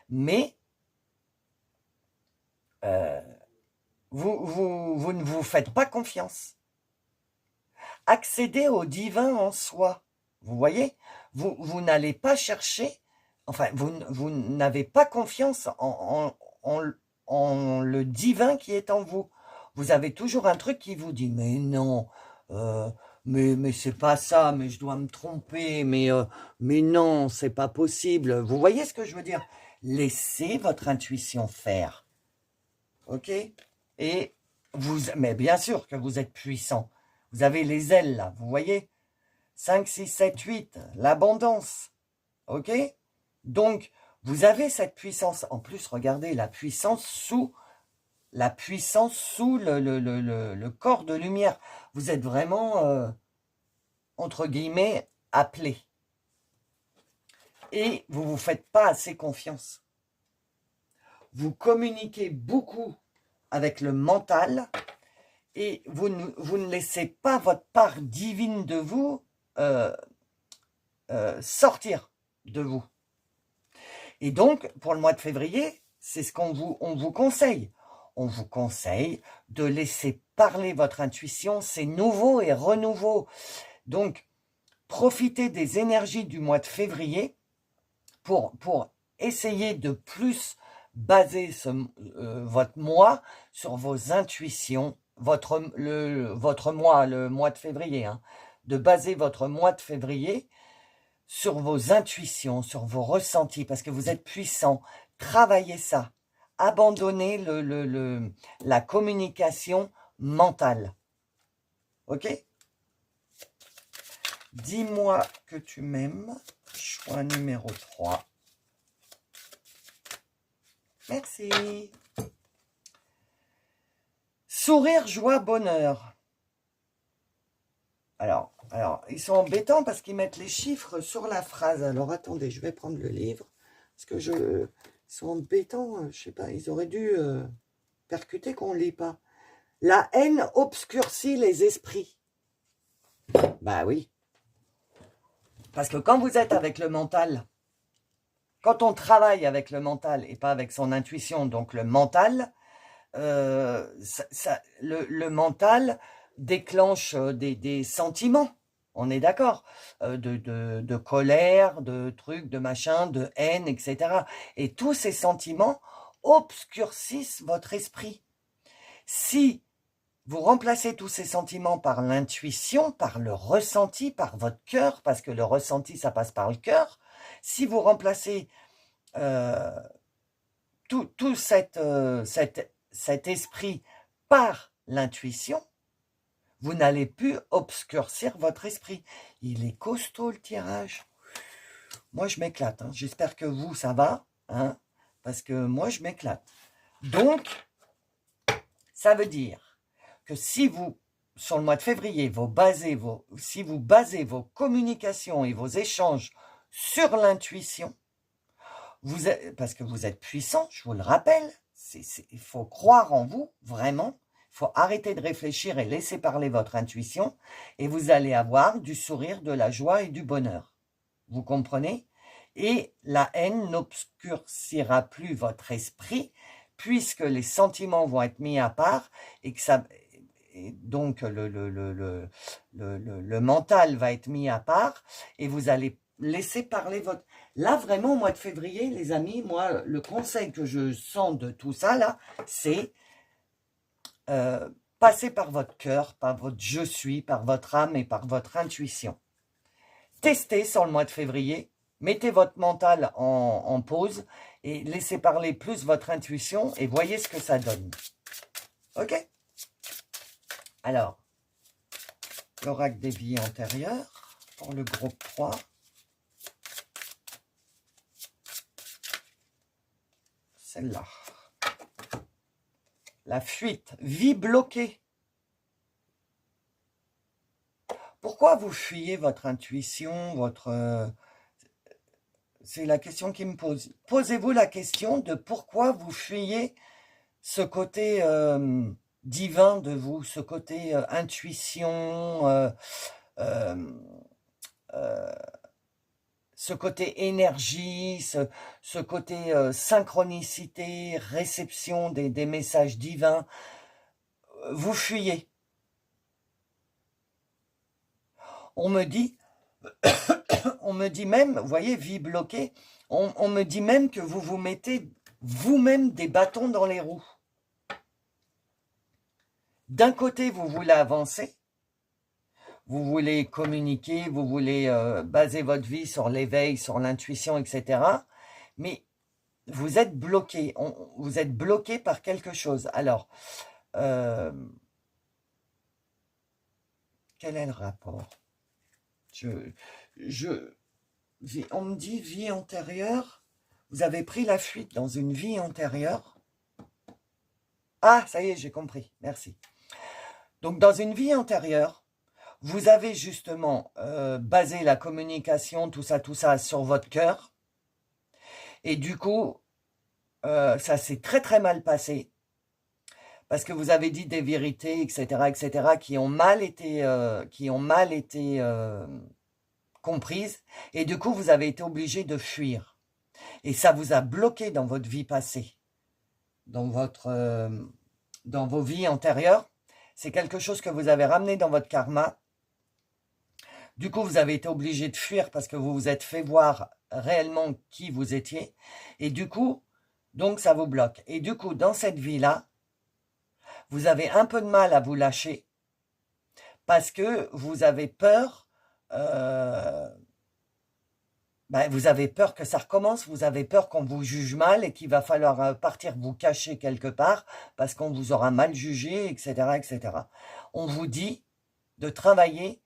A: mais vous ne vous faites pas confiance. Accédez au divin en soi. Vous voyez, vous n'allez pas chercher, enfin, vous n'avez pas confiance en le divin qui est en vous. Vous avez toujours un truc qui vous dit, mais non, mais c'est pas ça, mais je dois me tromper, mais non, c'est pas possible. Vous voyez ce que je veux dire? Laissez votre intuition faire. Ok? Et mais bien sûr que vous êtes puissant. Vous avez les ailes là, vous voyez? 5, 6, 7, 8, l'abondance. Ok? Donc, vous avez cette puissance. En plus, regardez, la puissance sous le corps de lumière. Vous êtes vraiment, entre guillemets, appelé. Et vous ne vous faites pas assez confiance. Vous communiquez beaucoup avec le mental et vous ne laissez pas votre part divine de vous sortir de vous. Et donc, pour le mois de février, c'est ce qu'on vous conseille. On vous conseille de laisser parler votre intuition, c'est nouveau et renouveau. Donc, profitez des énergies du mois de février pour essayer de plus baser votre mois sur vos intuitions, votre mois, le mois de février, hein, de baser votre mois de février sur vos intuitions, sur vos ressentis, parce que vous êtes puissant. Travaillez ça. Abandonnez la communication mentale. Ok? Dis-moi que tu m'aimes. Choix numéro 3. Merci. Sourire, joie, bonheur. Alors, ils sont embêtants parce qu'ils mettent les chiffres sur la phrase. Alors, attendez, je vais prendre le livre. Parce que ils sont embêtants, je sais pas, ils auraient dû percuter qu'on ne lit pas. La haine obscurcit les esprits. Bah oui. Parce que quand vous êtes avec le mental, quand on travaille avec le mental et pas avec son intuition, donc le mental, le mental déclenche des sentiments, on est d'accord, de colère, de trucs, de machin, de haine, etc. Et tous ces sentiments obscurcissent votre esprit. Si vous remplacez tous ces sentiments par l'intuition, par le ressenti, par votre cœur, parce que le ressenti, ça passe par le cœur, si vous remplacez tout cet esprit par l'intuition, vous n'allez plus obscurcir votre esprit. Il est costaud le tirage. Moi, je m'éclate. Hein. J'espère que vous, ça va. Hein, parce que moi, je m'éclate. Donc, ça veut dire que si vous, sur le mois de février, si vous basez vos communications et vos échanges sur l'intuition, parce que vous êtes puissant, je vous le rappelle, il faut croire en vous, vraiment. Il faut arrêter de réfléchir et laisser parler votre intuition et vous allez avoir du sourire, de la joie et du bonheur. Vous comprenez? Et la haine n'obscurcira plus votre esprit puisque les sentiments vont être mis à part et que ça... Et donc, le mental va être mis à part et vous allez laisser parler votre... Là, vraiment, au mois de février, les amis, moi, le conseil que je sens de tout ça, là, c'est passer par votre cœur, par votre je suis, par votre âme et par votre intuition. Testez sur le mois de février, mettez votre mental en pause et laissez parler plus votre intuition et voyez ce que ça donne. Ok? Alors, l'oracle des vies antérieures pour le groupe 3. Celle-là. La fuite, vie bloquée. Pourquoi vous fuyez votre intuition, votre... c'est la question qui me pose. Posez-vous la question de pourquoi vous fuyez ce côté divin de vous, ce côté intuition, ce côté énergie, ce côté synchronicité, réception des messages divins. Vous fuyez. On me dit même, vous voyez, vie bloquée, on me dit même que vous vous mettez vous-même des bâtons dans les roues. D'un côté, vous voulez avancer, vous voulez communiquer, vous voulez baser votre vie sur l'éveil, sur l'intuition, etc. Mais vous êtes bloqué, vous êtes bloqué par quelque chose. Alors, quel est le rapport? On me dit vie antérieure. Vous avez pris la fuite dans une vie antérieure. Ah, ça y est, j'ai compris. Merci. Donc, dans une vie antérieure, vous avez justement basé la communication, tout ça, sur votre cœur. Et du coup, ça s'est très, très mal passé. Parce que vous avez dit des vérités, etc., qui ont mal été comprises. Et du coup, vous avez été obligé de fuir. Et ça vous a bloqué dans votre vie passée. Dans vos vies antérieures. C'est quelque chose que vous avez ramené dans votre karma. Du coup, vous avez été obligé de fuir parce que vous vous êtes fait voir réellement qui vous étiez. Et du coup, donc ça vous bloque. Et du coup, dans cette vie-là, vous avez un peu de mal à vous lâcher parce que vous avez peur, vous avez peur que ça recommence, vous avez peur qu'on vous juge mal et qu'il va falloir partir vous cacher quelque part parce qu'on vous aura mal jugé, etc., etc. On vous dit de travailler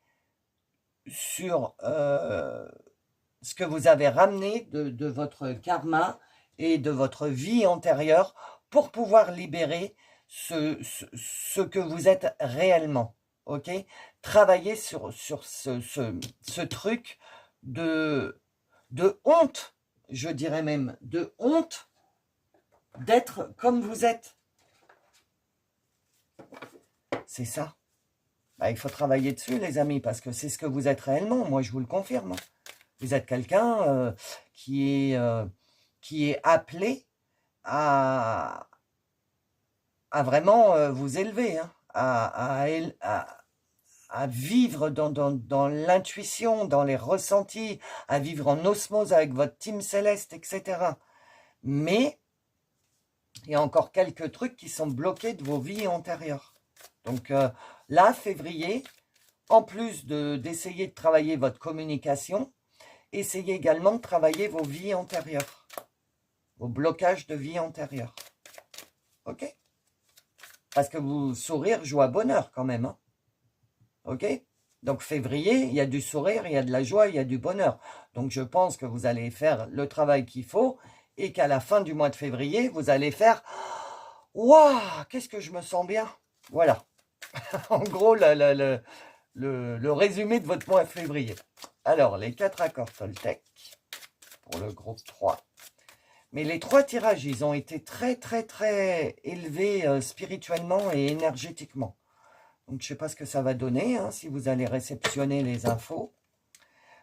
A: sur ce que vous avez ramené de votre karma et de votre vie antérieure pour pouvoir libérer ce que vous êtes réellement. Ok? Travaillez sur ce truc de honte, je dirais même, de honte d'être comme vous êtes. C'est ça. Il faut travailler dessus, les amis, parce que c'est ce que vous êtes réellement. Moi, je vous le confirme. Vous êtes quelqu'un qui est appelé à vraiment vous élever, hein, à vivre dans l'intuition, dans les ressentis, à vivre en osmose avec votre team céleste, etc. Mais il y a encore quelques trucs qui sont bloqués de vos vies antérieures. Donc là, février, en plus d'essayer de travailler votre communication, essayez également de travailler vos vies antérieures, vos blocages de vie antérieure. Ok? Parce que vous sourire, joie, bonheur quand même. Hein? Ok? Donc février, il y a du sourire, il y a de la joie, il y a du bonheur. Donc je pense que vous allez faire le travail qu'il faut et qu'à la fin du mois de février, vous allez faire « Waouh, qu'est-ce que je me sens bien !» Voilà. En gros, le résumé de votre mois de février. Alors, les 4 accords Toltec pour le groupe 3. Mais les 3 tirages, ils ont été très, très, très élevés spirituellement et énergétiquement. Donc, je ne sais pas ce que ça va donner, hein, si vous allez réceptionner les infos.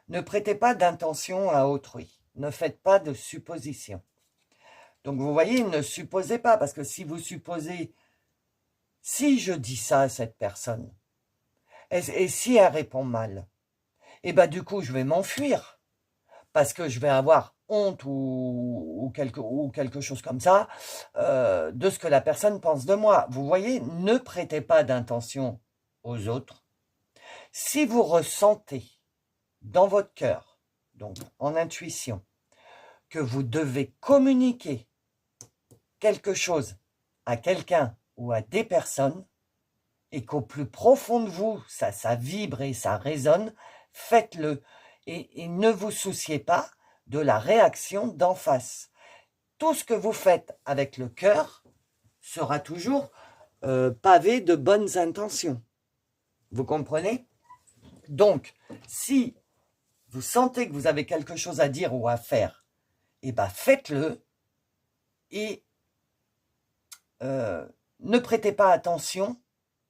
A: Ne prêtez pas d'intention à autrui. Ne faites pas de suppositions. Donc, vous voyez, ne supposez pas, parce que si vous supposez, si je dis ça à cette personne, et si elle répond mal, et bien du coup, je vais m'enfuir, parce que je vais avoir honte ou quelque chose comme ça, de ce que la personne pense de moi. Vous voyez, ne prêtez pas d'intention aux autres. Si vous ressentez dans votre cœur, donc en intuition, que vous devez communiquer quelque chose à quelqu'un ou à des personnes, et qu'au plus profond de vous, ça vibre et ça résonne, faites-le. Et ne vous souciez pas de la réaction d'en face. Tout ce que vous faites avec le cœur sera toujours pavé de bonnes intentions. Vous comprenez? Donc, si vous sentez que vous avez quelque chose à dire ou à faire, eh ben faites-le et ne prêtez pas attention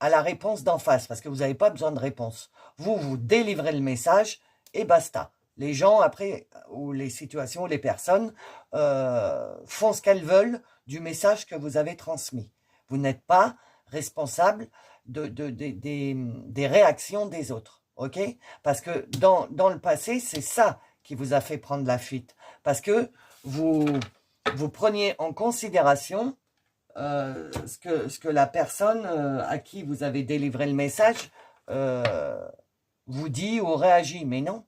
A: à la réponse d'en face, parce que vous n'avez pas besoin de réponse. Vous délivrez le message et basta. Les gens, après, ou les situations, les personnes, font ce qu'elles veulent du message que vous avez transmis. Vous n'êtes pas responsable des réactions des autres. Ok? Parce que dans le passé, c'est ça qui vous a fait prendre la fuite. Parce que vous preniez en considération ce que la personne à qui vous avez délivré le message vous dit ou réagit. Mais non,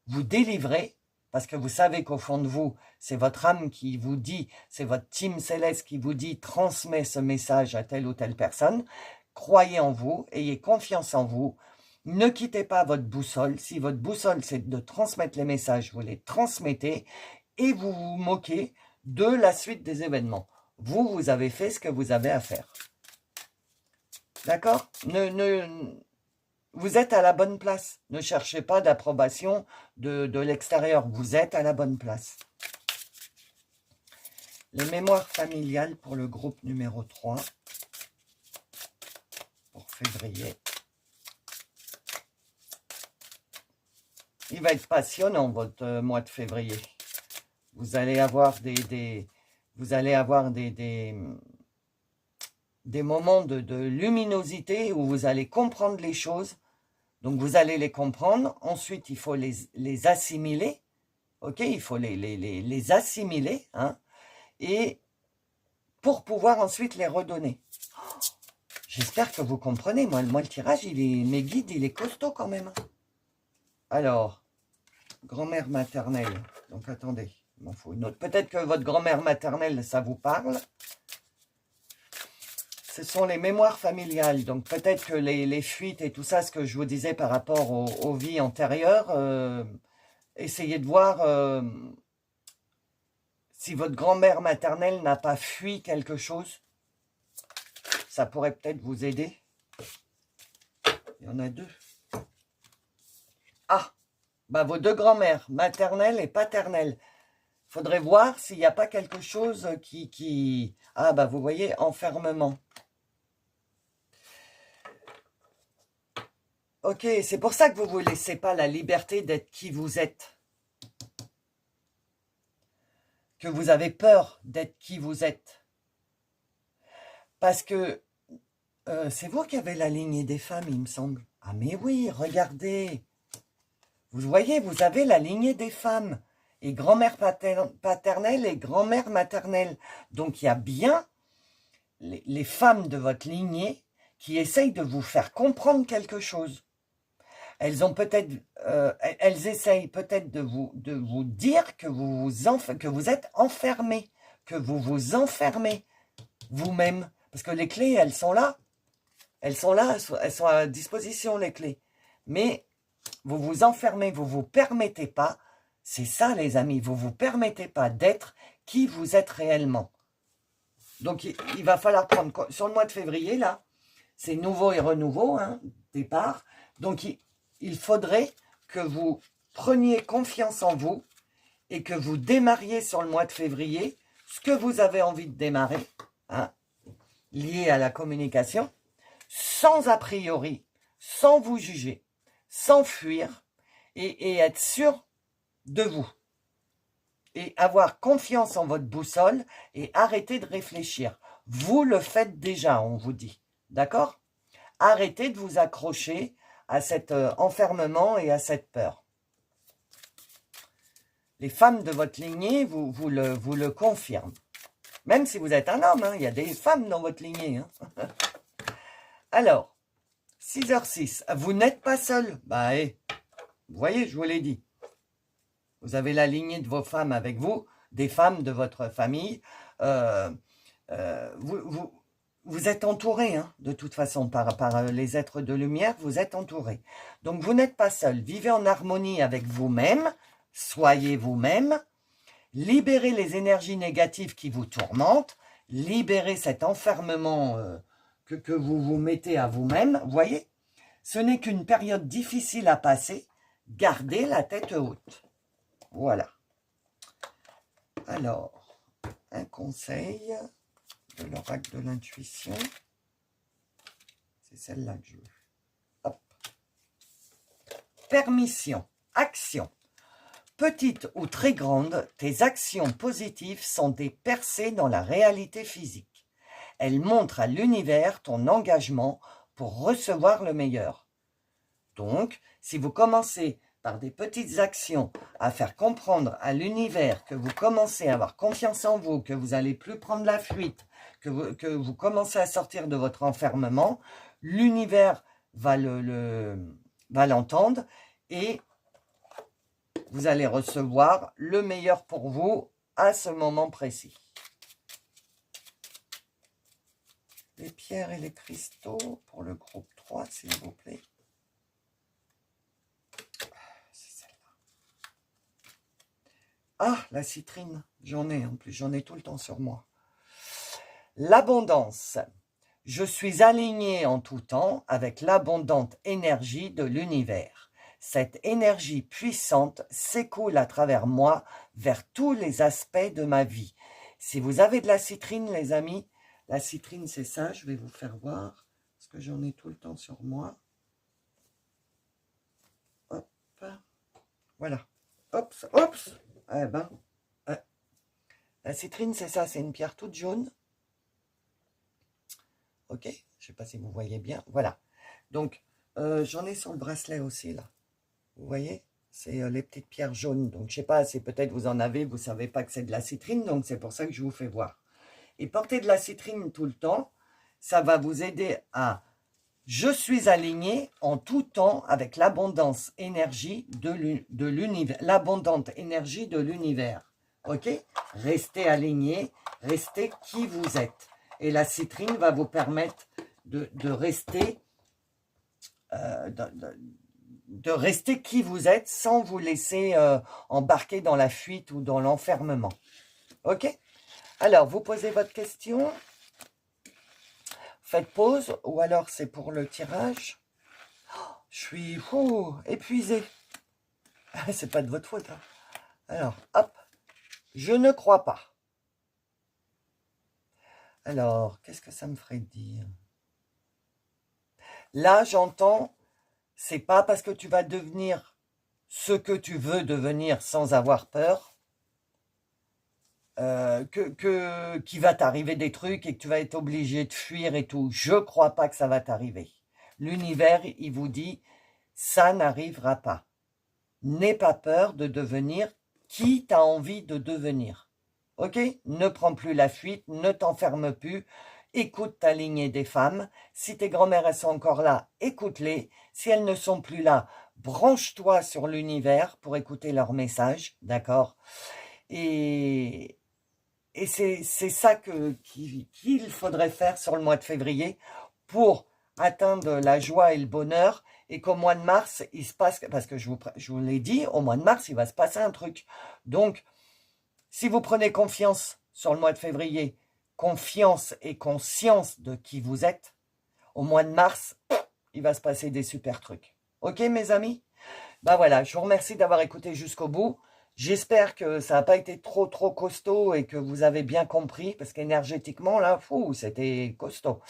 A: vous délivrez parce que vous savez qu'au fond de vous, c'est votre âme qui vous dit, c'est votre team céleste qui vous dit, transmet ce message à telle ou telle personne. Croyez en vous, ayez confiance en vous. Ne quittez pas votre boussole. Si votre boussole, c'est de transmettre les messages, vous les transmettez et vous vous moquez de la suite des événements. Vous avez fait ce que vous avez à faire. D'accord? Vous êtes à la bonne place. Ne cherchez pas d'approbation de l'extérieur. Vous êtes à la bonne place. Les mémoires familiales pour le groupe numéro 3. Pour février. Il va être passionnant, votre mois de février. Vous allez avoir vous allez avoir des moments de luminosité où vous allez comprendre les choses. Donc, vous allez les comprendre. Ensuite, il faut les assimiler. Ok? Il faut les assimiler. Hein? Et pour pouvoir ensuite les redonner. J'espère que vous comprenez. Moi, le tirage, mes guides, il est costaud quand même. Alors, grand-mère maternelle. Donc, attendez. Il m'en faut une autre. Peut-être que votre grand-mère maternelle, ça vous parle. Ce sont les mémoires familiales. Donc, peut-être que les fuites et tout ça, ce que je vous disais par rapport aux vies antérieures, essayez de voir si votre grand-mère maternelle n'a pas fui quelque chose. Ça pourrait peut-être vous aider. Il y en a deux. Ah, bah vos deux grand-mères, maternelle et paternelle. Il faudrait voir s'il n'y a pas quelque chose qui... Ah, bah vous voyez, enfermement. Ok, c'est pour ça que vous ne vous laissez pas la liberté d'être qui vous êtes. Que vous avez peur d'être qui vous êtes. Parce que c'est vous qui avez la lignée des femmes, il me semble. Ah mais oui, regardez. Vous voyez, vous avez la lignée des femmes. Et grand-mère paternelle et grand-mère maternelle. Donc il y a bien les femmes de votre lignée qui essayent de vous faire comprendre quelque chose. Elles ont peut-être, elles essayent peut-être de vous dire que vous êtes enfermé, que vous vous enfermez vous-même, parce que les clés, elles sont là, elles sont à disposition les clés. Mais vous vous enfermez, vous vous permettez pas. C'est ça, les amis, vous vous permettez pas d'être qui vous êtes réellement. Donc il va falloir prendre sur le mois de février là, c'est nouveau et renouveau, hein, départ. Donc il faudrait que vous preniez confiance en vous et que vous démarriez sur le mois de février ce que vous avez envie de démarrer, hein, lié à la communication, sans a priori, sans vous juger, sans fuir et être sûr de vous. Et avoir confiance en votre boussole et arrêter de réfléchir. Vous le faites déjà, on vous dit. D'accord? Arrêtez de vous accrocher à cet enfermement et à cette peur. Les femmes de votre lignée vous le confirment. Même si vous êtes un homme, hein, il y a des femmes dans votre lignée. Hein. Alors, 6h06, vous n'êtes pas seul. Bah, vous voyez, je vous l'ai dit. Vous avez la lignée de vos femmes avec vous. des femmes de votre famille. Euh, vous êtes entouré, hein, de toute façon, par les êtres de lumière, vous êtes entouré. Donc, vous n'êtes pas seul. Vivez en harmonie avec vous-même, soyez vous-même, libérez les énergies négatives qui vous tourmentent, libérez cet enfermement que vous vous mettez à vous-même. Vous voyez, ce n'est qu'une période difficile à passer. Gardez la tête haute. Voilà. Alors, un conseil de l'oracle de l'intuition. C'est celle-là que je veux. Hop. Permission. Action. Petite ou très grande, tes actions positives sont des percées dans la réalité physique. Elles montrent à l'univers ton engagement pour recevoir le meilleur. Donc, si vous commencez par des petites actions à faire comprendre à l'univers que vous commencez à avoir confiance en vous, que vous n'allez plus prendre la fuite, que vous commencez à sortir de votre enfermement, l'univers va l'entendre et vous allez recevoir le meilleur pour vous à ce moment précis. Les pierres et les cristaux pour le groupe 3, s'il vous plaît. C'est celle-là. Ah, la citrine, j'en ai en plus, j'en ai tout le temps sur moi. L'abondance. Je suis aligné en tout temps avec l'abondante énergie de l'univers. Cette énergie puissante s'écoule à travers moi vers tous les aspects de ma vie. Si vous avez de la citrine, les amis, la citrine, c'est ça, je vais vous faire voir, parce que j'en ai tout le temps sur moi. Hop, voilà. Hop, hop. Eh ben, la citrine, c'est ça, c'est une pierre toute jaune. Ok, je ne sais pas si vous voyez bien. Voilà. Donc, j'en ai sur le bracelet aussi, là. Vous voyez, c'est les petites pierres jaunes. Donc, je ne sais pas, c'est peut-être vous en avez, vous ne savez pas que c'est de la citrine, donc c'est pour ça que je vous fais voir. Et porter de la citrine tout le temps, ça va vous aider à « Je suis aligné en tout temps avec l'abondance énergie de l'univers, l'abondante énergie de l'univers. » Ok? Restez aligné, restez qui vous êtes. Et la citrine va vous permettre de rester de rester qui vous êtes sans vous laisser embarquer dans la fuite ou dans l'enfermement. Ok? Alors, vous posez votre question. Faites pause ou alors c'est pour le tirage. Oh, je suis épuisé. C'est pas de votre faute. Hein. Alors, hop. Je ne crois pas. Alors, qu'est-ce que ça me ferait dire? Là, j'entends, c'est pas parce que tu vas devenir ce que tu veux devenir sans avoir peur qu'il va t'arriver des trucs et que tu vas être obligé de fuir et tout. Je crois pas que ça va t'arriver. L'univers, il vous dit, ça n'arrivera pas. N'aie pas peur de devenir qui tu as envie de devenir. Ok? Ne prends plus la fuite, ne t'enferme plus. Écoute ta lignée des femmes. Si tes grand-mères elles sont encore là, écoute-les. Si elles ne sont plus là, branche-toi sur l'univers pour écouter leurs messages. D'accord? Et c'est ça qu'il faudrait faire sur le mois de février pour atteindre la joie et le bonheur et qu'au mois de mars, il se passe, parce que je vous l'ai dit, au mois de mars, il va se passer un truc. Donc, si vous prenez confiance sur le mois de février, confiance et conscience de qui vous êtes, au mois de mars, il va se passer des super trucs. Ok, mes amis? Ben voilà, je vous remercie d'avoir écouté jusqu'au bout. J'espère que ça n'a pas été trop costaud et que vous avez bien compris, parce qu'énergétiquement, là, c'était costaud.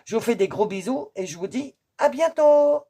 A: Je vous fais des gros bisous et je vous dis à bientôt!